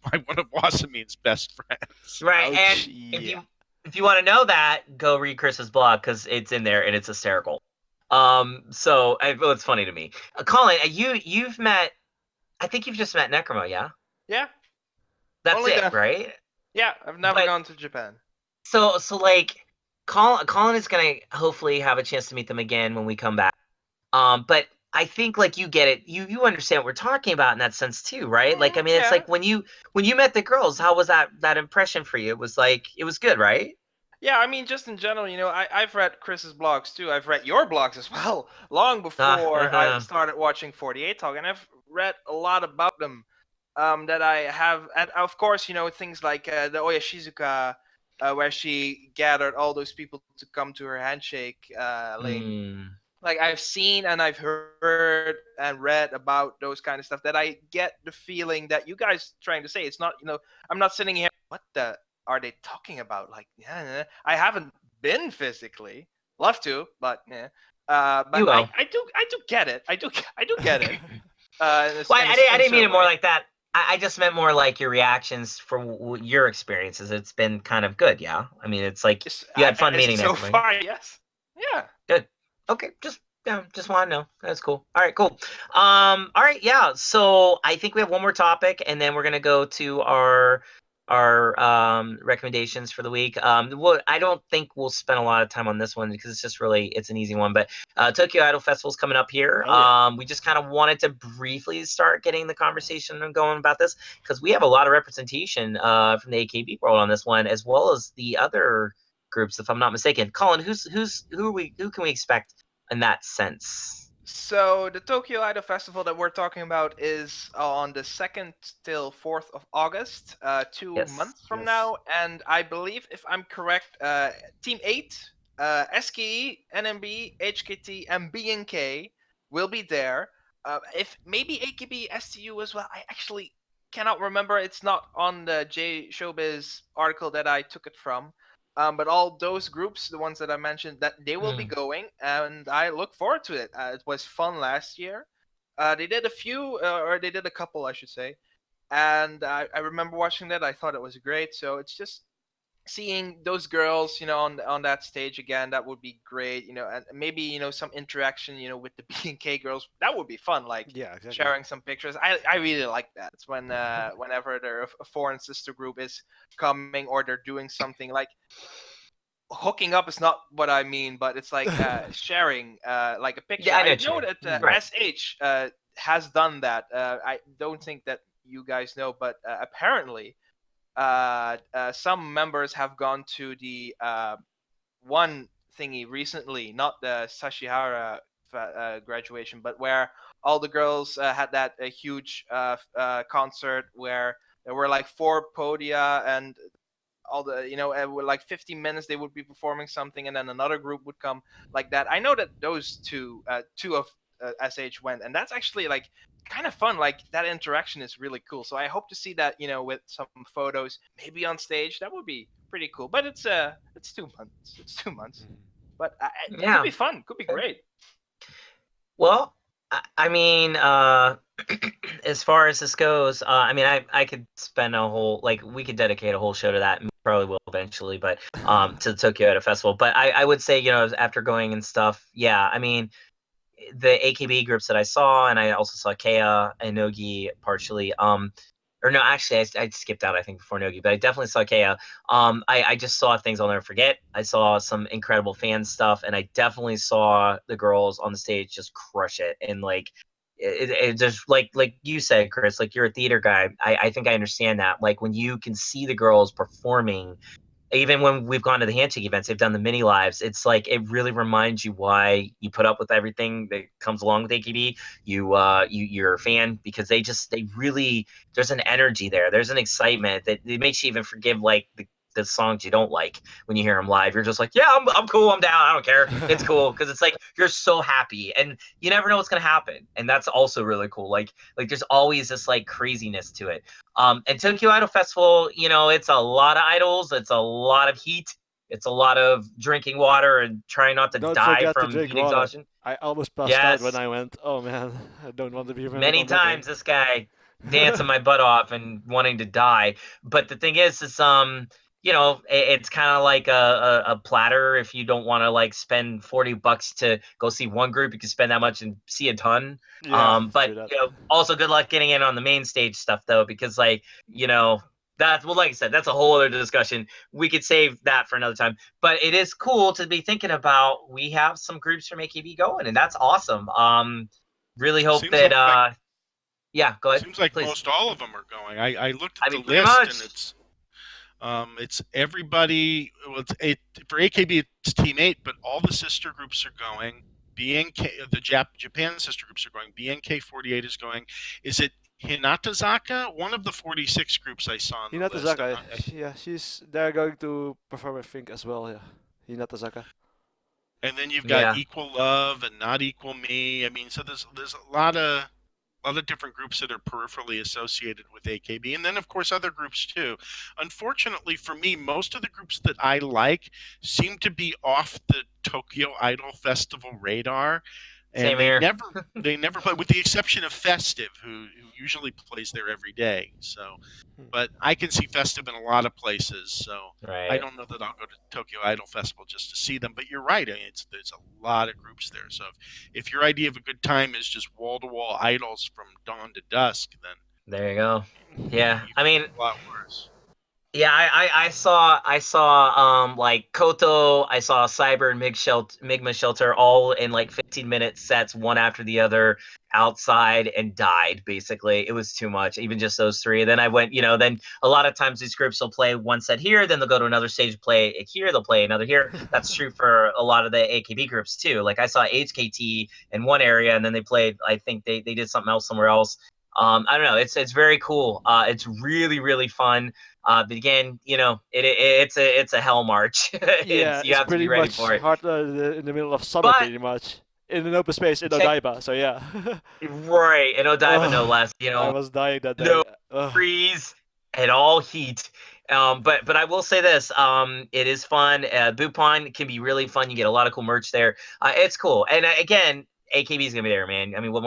by one of Wasamin's best friends. Right, and if you want to know that, go read Chris's blog because it's in there and it's hysterical. So it's funny to me. Colin, you've met, I think you've just met Necroma, yeah? Yeah. That's only it, right? Yeah, I've never gone to Japan. So like, Colin is gonna hopefully have a chance to meet them again when we come back. But I think like you get it. You understand what we're talking about in that sense too, right? Like I mean, it's Yeah. like when you met the girls, how was that impression for you? It was like it was good, right? Yeah, I mean, just in general, I've read Chris's blogs too. I've read your blogs as well, long before I started watching 48 Talk, and I've read a lot about them. That I have, and of course, things like the Oya Shizuka, where she gathered all those people to come to her handshake lane. Like I've seen and I've heard and read about those kind of stuff, that I get the feeling that you guys trying to say. It's not, I'm not sitting here, what the are they talking about? Like, yeah, I haven't been physically, love to, but yeah. But You will. I do get it. I do get it. Well, I didn't mean it more like that. I just meant more like your reactions for your experiences. It's been kind of good, yeah. I mean, it's like you had fun meeting so everybody. far. Yes. Yeah. Good. Okay, just want to know. That's cool. All right, cool. All right, yeah. So I think we have one more topic, and then we're gonna go to our recommendations for the week. I don't think we'll spend a lot of time on this one because it's just really it's an easy one. But Tokyo Idol Festival's coming up here. Oh, yeah. We just kind of wanted to briefly start getting the conversation going about this because we have a lot of representation from the AKB world on this one, as well as the other groups, if I'm not mistaken. Colin, who can we expect in that sense? So the Tokyo Idol Festival that we're talking about is on the 2nd till 4th of August, 2 months from now, and I believe, if I'm correct, Team 8, SKE, NMB, HKT, and BNK will be there. If maybe AKB, STU as well. I actually cannot remember. It's not on the J Showbiz article that I took it from. But all those groups, the ones that I mentioned, that they will be going, and I look forward to it. It was fun last year. They did a few, or they did a couple, I should say, and I remember watching that. I thought it was great. So it's just seeing those girls, on that stage again. That would be great, and maybe some interaction, with the B&K girls. That would be fun, like exactly. sharing some pictures. I really like that. It's when whenever a foreign sister group is coming or they're doing something like hooking up is not what I mean, but it's like sharing like a picture. Yeah, I I know know that right. SH has done that. I don't think that you guys know, but apparently some members have gone to the one thingy recently, not the Sashihara graduation, but where all the girls had that huge concert where there were like 4 podia, and all the with like 15 minutes they would be performing something, and then another group would come like that. I know that those two of SH went, and that's actually like kind of fun. Like that interaction is really cool. So I hope to see that with some photos, maybe on stage. That would be pretty cool. But it's 2 months. It's 2 months. But it could be fun. Could be great. Well, I mean, as far as this goes, I mean, I could spend a whole we could dedicate a whole show to that. And probably will eventually, but to the Tokyo Idol Festival. But I would say, after going and stuff, yeah, I mean, the AKB groups that I saw, and I also saw Kea and Nogi partially. Or no, actually, I skipped out, I think, before Nogi, but I definitely saw Kea. I just saw things I'll never forget. I saw some incredible fan stuff, and I definitely saw the girls on the stage just crush it. And it just like you said, Chris, like you're a theater guy. I think I understand that. Like when you can see the girls performing, even when we've gone to the handshake events, they've done the mini lives. It's like it really reminds you why you put up with everything that comes along with AKB. You're a fan because they really there's an energy there. There's an excitement that it makes you even forgive the songs you don't like when you hear them live. You're just like, yeah, I'm cool, I'm down, I don't care, it's cool, because it's like you're so happy and you never know what's gonna happen, and that's also really cool. Like there's always this like craziness to it. And Tokyo Idol Festival, it's a lot of idols, it's a lot of heat, it's a lot of drinking water and trying not to Don't die forget to from drink heat water. exhaustion. I almost passed out when Yes, I went. Oh man, I don't want to be remembered many on that times day. this guy dancing my butt off and wanting to die. But the thing is it's kind of like a platter. If you don't want to spend $40 to go see one group, you can spend that much and see a ton. Yeah, But true that. also good luck getting in on the main stage stuff though, because that's, well, like I said, that's a whole other discussion. We could save that for another time. But it is cool to be thinking about. We have some groups from AKB going, and that's awesome. really hope Seems that like- yeah, go ahead. Seems like please. most all of them are going. I looked at I the mean, pretty list much. and it's everybody. Well, for AKB it's Team 8, but all the sister groups are going. BNK, the Japan sister groups are going. BNK48 is going. Is it Hinatazaka? One of the 46 groups I saw on the list. Hinatazaka, they're going to perform, I think, as well. Yeah, Hinatazaka. And then you've got Yeah. Equal Love and Not Equal Me. I mean, so there's a lot of different groups that are peripherally associated with AKB, and then of course other groups too. Unfortunately for me, most of the groups that I like seem to be off the Tokyo Idol Festival radar, and Same here. they never play, with the exception of Festive, who usually plays there every day. So, but I can see Festive in a lot of places. So Right. I don't know that I'll go to Tokyo Idol Festival just to see them. But you're right. I mean, there's a lot of groups there. So if your idea of a good time is just wall-to-wall idols from dawn to dusk, then There you go. Yeah, you I mean, a lot worse. yeah, I saw like Koto, I saw Cyber and Migma Shelter all in like 15-minute sets, one after the other, outside, and died. Basically, it was too much. Even just those three. And then I went, then a lot of times these groups will play one set here, then they'll go to another stage, play it here, they'll play another here. That's true for a lot of the AKB groups too. Like I saw HKT in one area, and then they played. I think they did something else somewhere else. I don't know. It's very cool. It's really fun. But again, it's a hell march. Yeah, You it's have to be pretty ready much for it. hard in the middle of summer, But pretty much in an open space in check- Odaiba. So yeah, right, and Odaiba no Ugh, less. I was dying that day. No Ugh. freeze and all heat. But I will say this. It is fun. Bupon can be really fun. You get a lot of cool merch there. It's cool. And again, AKB is gonna be there, man. I mean, what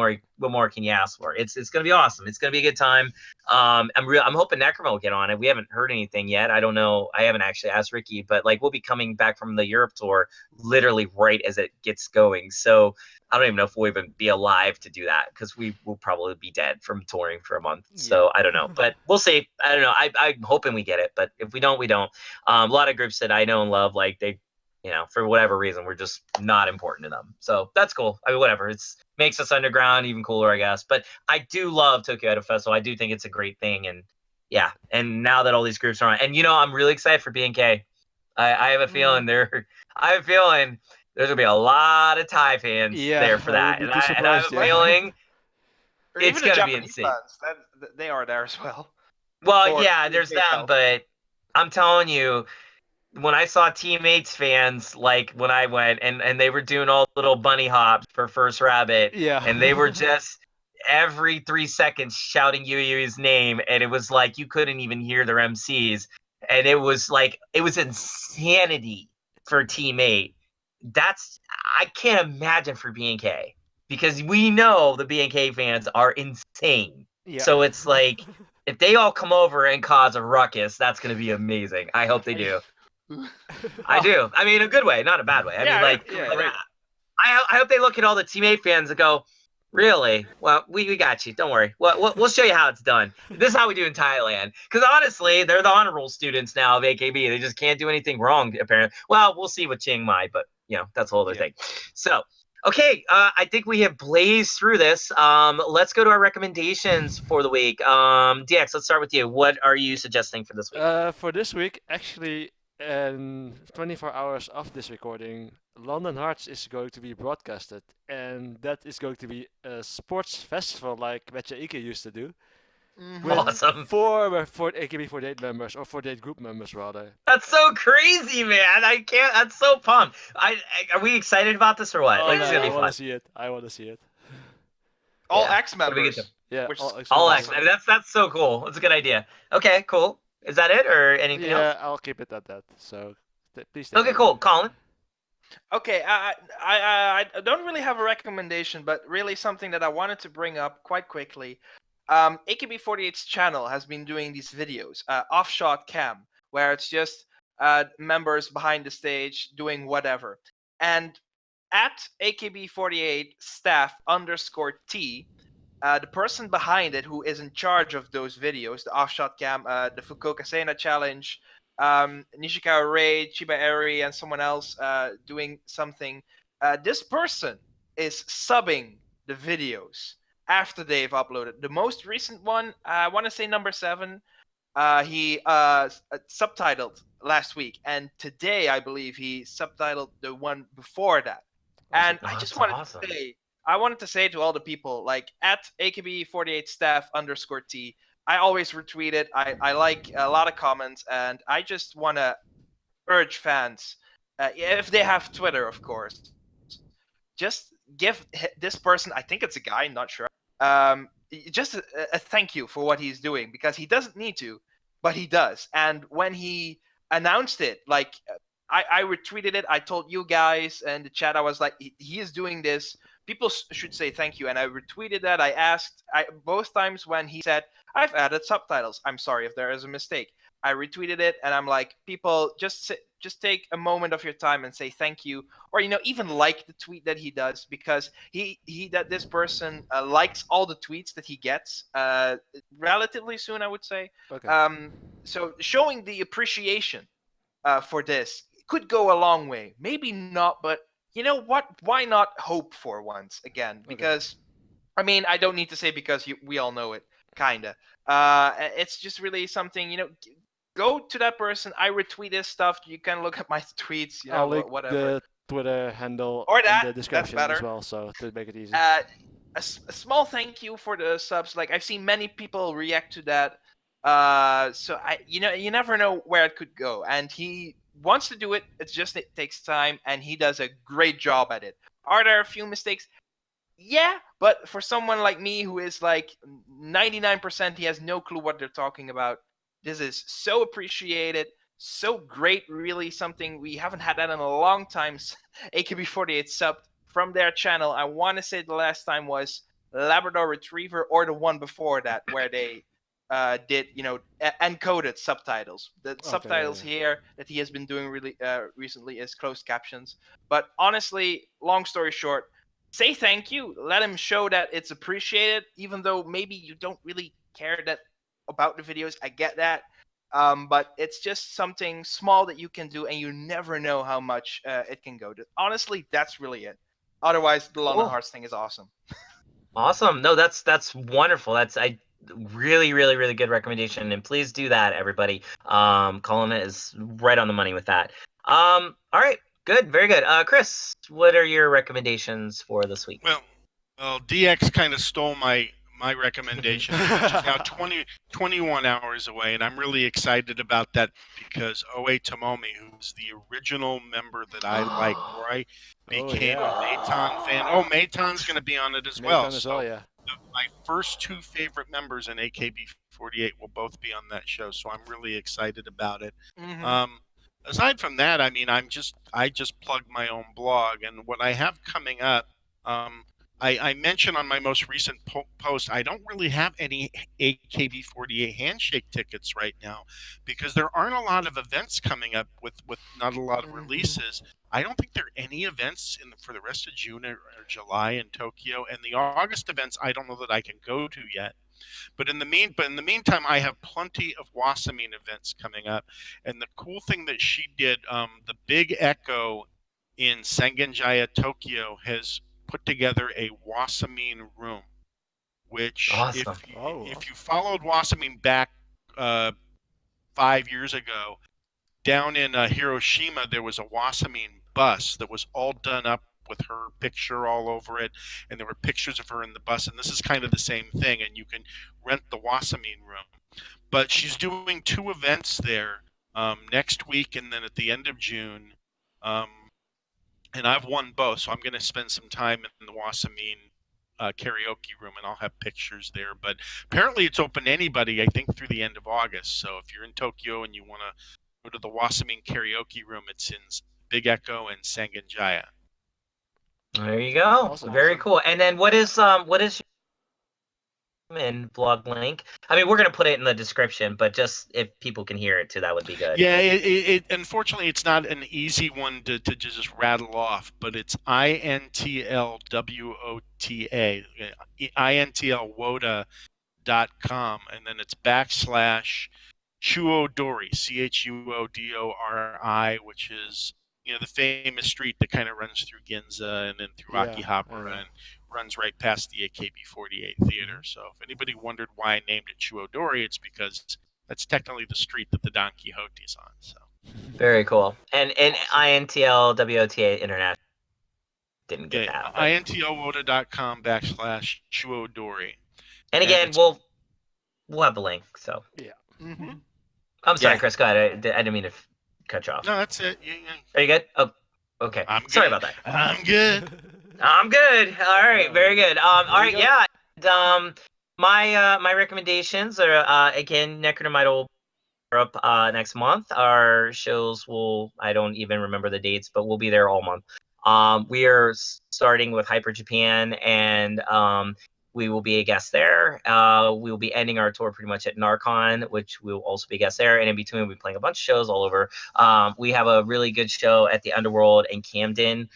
more can you ask for? It's gonna be awesome. It's gonna be a good time. I'm hoping Necromo will get on it. We haven't heard anything yet. I don't know. I haven't actually asked Ricky, but like we'll be coming back from the Europe tour literally right as it gets going. So I don't even know if we'll even be alive to do that because we will probably be dead from touring for a month. So I don't know, but we'll see. I don't know. I'm hoping we get it, but if we don't, we don't. A lot of groups that I know and love, like they, for whatever reason, we're just not important to them. So that's cool. I mean, whatever. It's makes us underground even cooler, I guess. But I do love Tokyo Idol Festival. I do think it's a great thing, and yeah. And now that all these groups are on, and I'm really excited for BNK. I have a feeling there's gonna be a lot of Thai fans there for that, and I have a feeling Or it's even the gonna be Japanese insane. fans, they are there as well. Well, For yeah, there's BNK them, itself. but I'm telling you, when I saw Teammates fans, like when I went and they were doing all little bunny hops for First Rabbit, and they were just every 3 seconds shouting Yui's name, and it was like you couldn't even hear their MCs, and it was insanity for Team 8. I can't imagine for BNK because we know the BNK fans are insane. So it's like if they all come over and cause a ruckus, that's going to be amazing. I hope they do. I do. I mean, in a good way, not a bad way. I mean, I hope they look at all the Team 8 fans and go, really? Well, we got you. Don't worry. We'll show you how it's done. This is how we do in Thailand. Because honestly, they're the honor roll students now of AKB. They just can't do anything wrong, apparently. Well, we'll see with Chiang Mai, but, that's a whole other thing. So, okay, I think we have blazed through this. Let's go to our recommendations for the week. DX, let's start with you. What are you suggesting for this week? For this week, actually, in 24 hours of this recording, London Hearts is going to be broadcasted, and that is going to be a sports festival like Mette Hendriksen used to do. With Awesome. four AKB48 members, or 48 group members rather. That's so crazy, man! I can't. That's so pumped. Are we excited about this or what? Oh, Like, it's gonna be I fun. want to see it. I want to see it. All Yeah. X members. Yeah, Which all X. I mean, that's so cool. That's a good idea. Okay, cool. Is that it or anything else? Yeah, I'll keep it at that. So please. Okay, cool. Colin. Okay, I don't really have a recommendation, but really something that I wanted to bring up quite quickly. AKB48's channel has been doing these videos, off-shot cam, where it's just members behind the stage doing whatever. And at AKB48 staff_T, the person behind it who is in charge of those videos, the off-shot cam, the Fukuoka Sena challenge, Nishikawa Ray, Chiba Eri, and someone else doing something. This person is subbing the videos after they've uploaded. The most recent one, I want to say number 7, he subtitled last week, and today I believe he subtitled the one before that. And I just wanted to say, I wanted to say to all the people, like at AKB48 staff _T, I always retweet it. I like a lot of comments, and I just want to urge fans, if they have Twitter, of course, just give this person, I think it's a guy, not sure, just a thank you for what he's doing, because he doesn't need to, but he does. And when he announced it, like I retweeted it. I told you guys in the chat, I was like, he is doing this. People should say thank you. And I retweeted that. I asked both times when he said, I've added subtitles. I'm sorry if there is a mistake. I retweeted it, and I'm like, people, just take a moment of your time and say thank you, or even like the tweet that he does, because this person likes all the tweets that he gets relatively soon, I would say. Okay. So showing the appreciation for this could go a long way. Maybe not, but you know what? Why not hope for once again? Because I mean, I don't need to say, because we all know it, kinda. It's just really something, go to that person. I retweet his stuff. You can look at my tweets, I'll link whatever. the Twitter handle Or in the description as well, so to make it easy. A small thank you for the subs. Like, I've seen many people react to that. So you never know where it could go. And he wants to do it. It's just, it takes time, and he does a great job at it. Are there a few mistakes? Yeah, but for someone like me who is like 99%, he has no clue what they're talking about. This is so appreciated, so great, really something we haven't had that in a long time. AKB48 subbed from their channel. I want to say the last time was Labrador Retriever, or the one before that, where they did, encoded subtitles. The subtitles here that he has been doing really recently is closed captions. But honestly, long story short, say thank you. Let him show that it's appreciated, even though maybe you don't really care about the videos. I get that. But it's just something small that you can do, and you never know how much it can go to. Honestly, that's really it. Otherwise, the London Hearts thing is awesome. Awesome. No, that's wonderful. That's really, really, really good recommendation, and please do that, everybody. Colin is right on the money with that. All right, good, very good. Chris, what are your recommendations for this week? Well, DX kind of stole my recommendation, which is now 21 hours away, and I'm really excited about that, because Oe Tomomi, who's the original member that I liked, where I became a Meitan fan. Oh, Meitan's going to be on it as well. My first 2 favorite members in AKB48 will both be on that show, so I'm really excited about it. Aside from that, I mean, I just plugged my own blog, and what I have coming up, I mentioned on my most recent post, I don't really have any AKB48 handshake tickets right now, because there aren't a lot of events coming up with not a lot of releases. I don't think there are any events for the rest of June or July in Tokyo, and the August events I don't know that I can go to yet. But in the meantime, I have plenty of Wasamin events coming up, and the cool thing that she did, the Big Echo in Sengenjaya, Tokyo, has put together a Wasamin room, which if you followed Wasamin back 5 years ago, down in Hiroshima, there was a Wasamin bus that was all done up with her picture all over it, and there were pictures of her in the bus, and this is kind of the same thing, and you can rent the Wasamin room. But she's doing 2 events there next week and then at the end of June. And I've won both, so I'm going to spend some time in the Wasamin karaoke room, and I'll have pictures there. But apparently it's open to anybody, I think, through the end of August. So if you're in Tokyo and you want to go to the Wasamin karaoke room, it's in Big Echo and Sengenjaya. There you go. Very cool. And then what is and blog link? I mean, we're going to put it in the description, but just if people can hear it too, that would be good. Yeah, it unfortunately it's not an easy one to just rattle off, but it's INTLWOTA, intlwoda.com, and then it's / Chuo Dori, CHUODORI, which is the famous street that kind of runs through Ginza and then through Akihabara and runs right past the AKB48 theater. So if anybody wondered why I named it Chuo Dori, it's because that's technically the street that the Don Quixote's on. So very cool. And Awesome. INTL WOTA International didn't get yeah, that. But... intlwoda.com/Chuo Dori. And again, we'll have the link. So Yeah. Mm-hmm. I'm sorry, Yeah. Chris. Go ahead. I didn't mean to cut you off. No, that's it. Are you good? Oh, okay. I'm Sorry good. about that. I'm good. I'm good. All right, very good. All right, go. yeah. And, my recommendations are again Necronomidal Europe next month. Our shows I don't even remember the dates, but we'll be there all month. We are starting with Hyper Japan, and we will be a guest there. We will be ending our tour pretty much at Narcon, which we will also be a guest there. And in between, we'll be playing a bunch of shows all over. We have a really good show at the Underworld in Camden,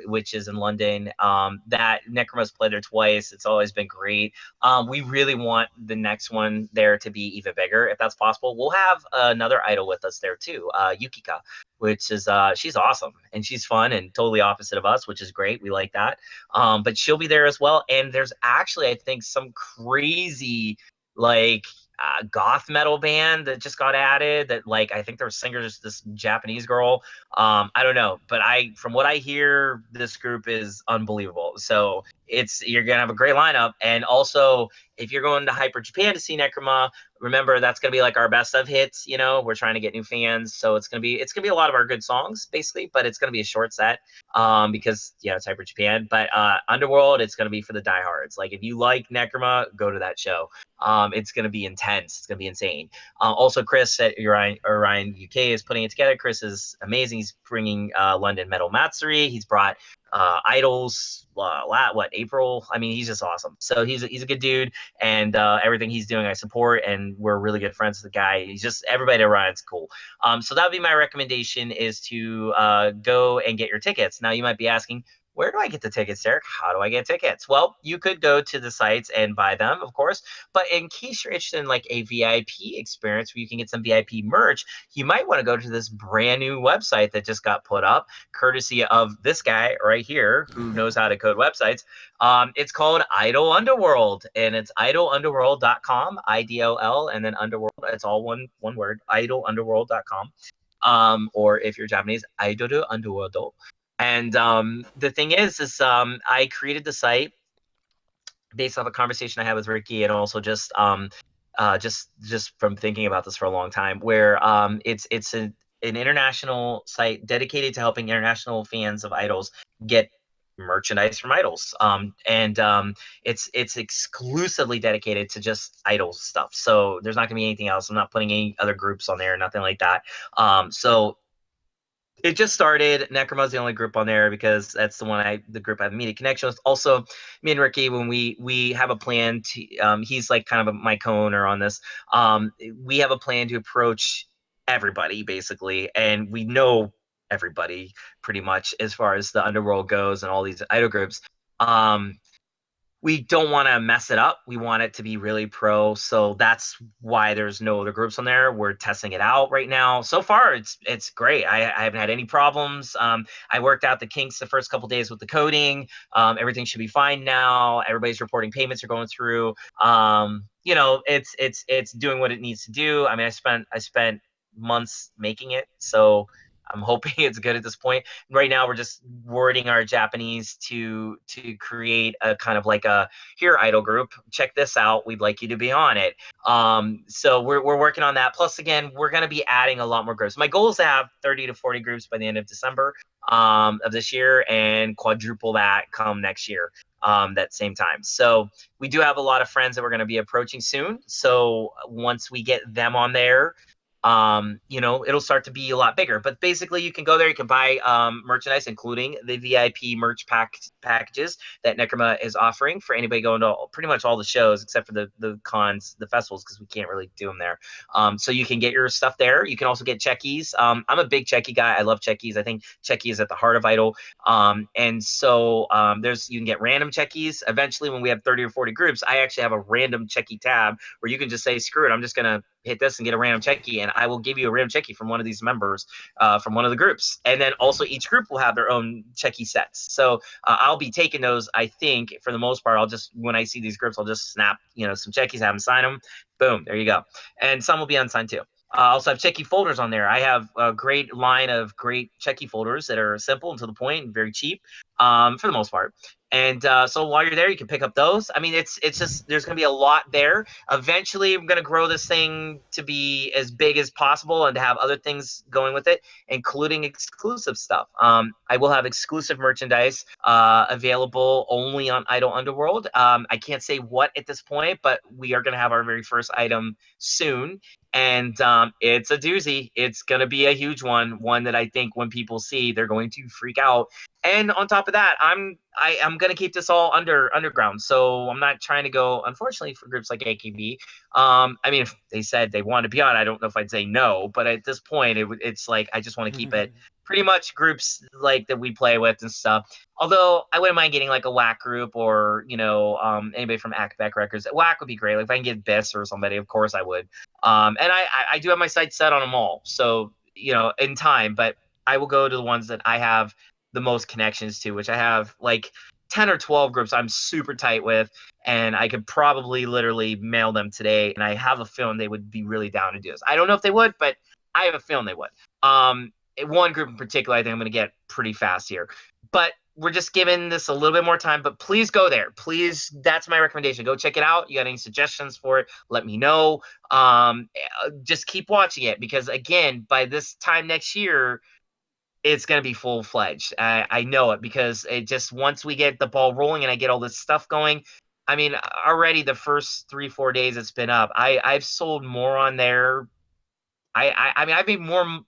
which is in London. That Necroma's played there twice. It's always been great. We really want the next one there to be even bigger, if that's possible. We'll have another idol with us there too, Yukika, which is she's awesome and she's fun and totally opposite of us, which is great. We like that. But she'll be there as well. And there's actually, I think, some crazy like goth metal band that just got added. That like I think their singer is this Japanese girl. I don't know, but from what I hear, this group is unbelievable. So you're gonna have a great lineup. And also, if you're going to Hyper Japan to see Necroma, remember that's gonna be like our best of hits. We're trying to get new fans, so it's gonna be a lot of our good songs basically, but it's gonna be a short set because it's Hyper Japan. But Underworld, it's gonna be for the diehards. Like if you like Necroma, go to that show. It's gonna be intense. It's gonna be insane. Also, Chris at Orion UK is putting it together. Chris is amazing. He's bringing London Metal Matsuri. He's brought Idols. April? I mean, he's just awesome. So he's a good dude, and everything he's doing, I support, and we're really good friends with the guy. He's just everybody at Orion's cool. So that would be my recommendation: is to go and get your tickets. Now you might be asking, where do I get the tickets, Derek? How do I get tickets? Well, you could go to the sites and buy them, of course. But in case you're interested in like a VIP experience where you can get some VIP merch, you might want to go to this brand new website that just got put up, courtesy of this guy right here who knows how to code websites. It's called Idol Underworld, and it's idolunderworld.com, IDOL, and then Underworld. It's all one word, idolunderworld.com. Or if you're Japanese, Idol Underworld. And the thing is I created the site based off a conversation I had with Ricky, and also just from thinking about this for a long time, where it's an international site dedicated to helping international fans of idols get merchandise from idols. It's exclusively dedicated to just idol stuff. So there's not gonna be anything else. I'm not putting any other groups on there, nothing like that. So it just started. Necroma's the only group on there because that's the group I have immediate connection with. Also, me and Ricky, when we have a plan to, he's like kind of my co-owner on this. We have a plan to approach everybody basically, and we know everybody pretty much as far as the underworld goes and all these idol groups. We don't want to mess it up. We want it to be really pro. So that's why there's no other groups on there. We're testing it out right now. So far, it's great. I haven't had any problems. I worked out the kinks the first couple days with the coding. Everything should be fine now. Everybody's reporting payments are going through. It's doing what it needs to do. I mean, I spent months making it, so I'm hoping it's good at this point. Right now, we're just wording our Japanese to create a kind of like a here idol group. Check this out. We'd like you to be on it. So we're working on that. Plus, again, we're going to be adding a lot more groups. My goal is to have 30 to 40 groups by the end of December of this year, and quadruple that come next year. That same time. So we do have a lot of friends that we're going to be approaching soon. So once we get them on there, it'll start to be a lot bigger. But basically, you can go there, you can buy merchandise, including the VIP merch packages that Necroma is offering for anybody going to pretty much all the shows except for the cons, the festivals, because we can't really do them there. So you can get your stuff there. You can also get checkies. I'm a big checky guy. I love checkies. I think checky is at the heart of Idol. And so you can get random checkies. Eventually, when we have 30 or 40 groups, I actually have a random checky tab where you can just say, screw it, I'm just gonna hit this and get a random checky, and and I will give you a random checky from one of these members from one of the groups. And then also each group will have their own checky sets. So I'll be taking those, I think, for the most part. I'll just, when I see these groups, I'll just snap, some checkies, have them sign them. Boom, there you go. And some will be unsigned too. I also have checky folders on there. I have a great line of great checky folders that are simple and to the point and very cheap for the most part. And so while you're there, you can pick up those. I mean, it's just, there's going to be a lot there. Eventually, I'm going to grow this thing to be as big as possible and to have other things going with it, including exclusive stuff. I will have exclusive merchandise available only on Idol Underworld. I can't say what at this point, but we are going to have our very first item soon. And it's a doozy. It's going to be a huge one that I think when people see, they're going to freak out. And on top of that, I'm going to keep this all underground. So I'm not trying to go, unfortunately, for groups like AKB. I mean, if they said they want to be on, I don't know if I'd say no. But at this point, it's like I just want to keep it pretty much groups like that we play with and stuff. Although I wouldn't mind getting like a WAC group or, anybody from Akbek Records. WAC would be great. Like if I can get Biss or somebody, of course I would. And I do have my sights set on them all. So, in time, but I will go to the ones that I have the most connections to, which I have like 10 or 12 groups I'm super tight with, and I could probably literally mail them today. And I have a feeling they would be really down to do this. I don't know if they would, but I have a feeling they would. One group in particular, I think I'm going to get pretty fast here, but we're just giving this a little bit more time, but please go there. Please, that's my recommendation. Go check it out. You got any suggestions for it? Let me know. Just keep watching it because, again, by this time next year, it's going to be full-fledged. I know it because it just, once we get the ball rolling and I get all this stuff going, I mean, already the first 3-4 days it's been up, I've sold more on there. I mean, I've made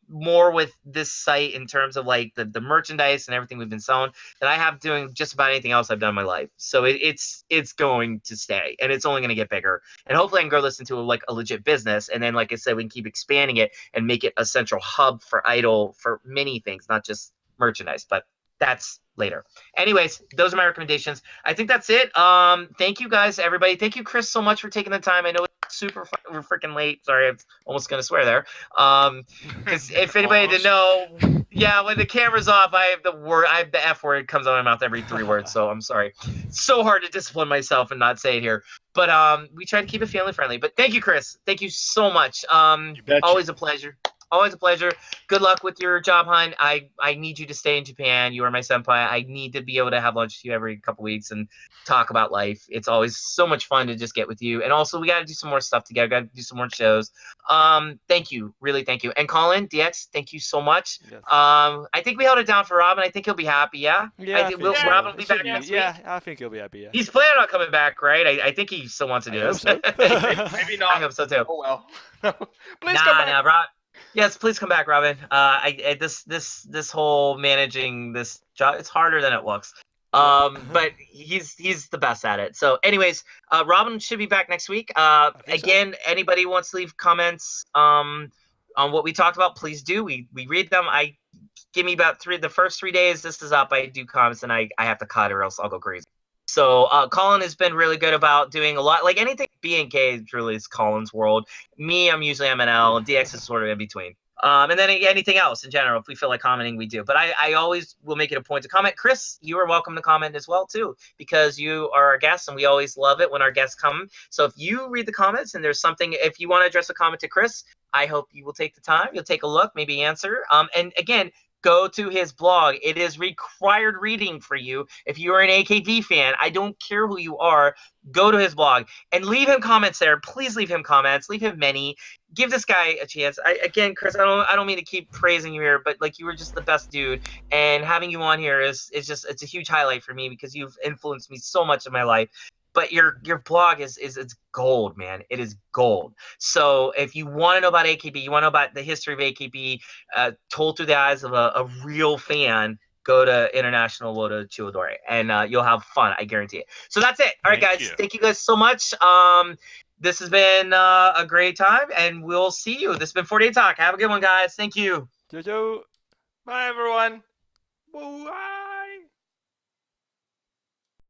more with this site in terms of like the merchandise and everything we've been selling than I have doing just about anything else I've done in my life. So it's going to stay, and it's only going to get bigger. And hopefully I can grow this into like a legit business. And then, like I said, we can keep expanding it and make it a central hub for Idol for many things, not just merchandise. But that's later. Anyways, those are my recommendations. I think that's it. Thank you guys, everybody. Thank you, Chris, so much for taking the time. I know it's super freaking late. Sorry, I'm almost gonna swear there. Because if anybody didn't know, yeah, when the camera's off, I have the F word comes out of my mouth every 3 words. So I'm sorry. It's so hard to discipline myself and not say it here. But we try to keep it family friendly. But thank you, Chris. Thank you so much. You betcha. Always a pleasure. Always a pleasure. Good luck with your job hunt. I need you to stay in Japan. You are my senpai. I need to be able to have lunch with you every couple weeks and talk about life. It's always so much fun to just get with you. And also, we got to do some more stuff together. Got to do some more shows. Thank you. Really, thank you. And Colin, DX, thank you so much. Yes. I think we held it down for Robin. I think he'll be happy, yeah? Yeah, I think so. Robin will be back next week? Yeah, I think he'll be happy, yeah. He's planning on coming back, right? I think he still wants to do this. Hope so. Maybe not. I hope so, too. Oh, well. Please come back. Rob. Yes, please come back, Robin. This whole managing this job, it's harder than it looks. But he's the best at it. So, anyways, Robin should be back next week. Again, anybody wants to leave comments on what we talked about, please do. We read them. Give me about the first 3 days this is up. I do comments and I have to cut or else I'll go crazy. So Colin has been really good about doing a lot. Like anything B&K truly is Colin's world. Me, I'm usually MNL, and DX is sort of in between. And then anything else in general, if we feel like commenting, we do. But I always will make it a point to comment. Chris, you are welcome to comment as well, too, because you are our guest, and we always love it when our guests come. So if you read the comments and there's something, if you want to address a comment to Chris, I hope you will take the time. You'll take a look, maybe answer. And again, go to his blog. It is required reading for you. If you are an AKB fan, I don't care who you are, go to his blog and leave him comments there. Please leave him comments. Leave him many. Give this guy a chance. Again, Chris, I don't mean to keep praising you here, but like you were just the best dude. And having you on here it's a huge highlight for me because you've influenced me so much in my life. But your blog it's gold, man. It is gold. So if you want to know about AKB, you want to know about the history of AKB, told through the eyes of a real fan, go to International Woto Chuo Dori, and you'll have fun. I guarantee it. So that's it. All right, guys. Thank you guys so much. This has been a great time, and we'll see you. This has been 48 Talk. Have a good one, guys. Thank you. Jojo. Bye, everyone. Bye.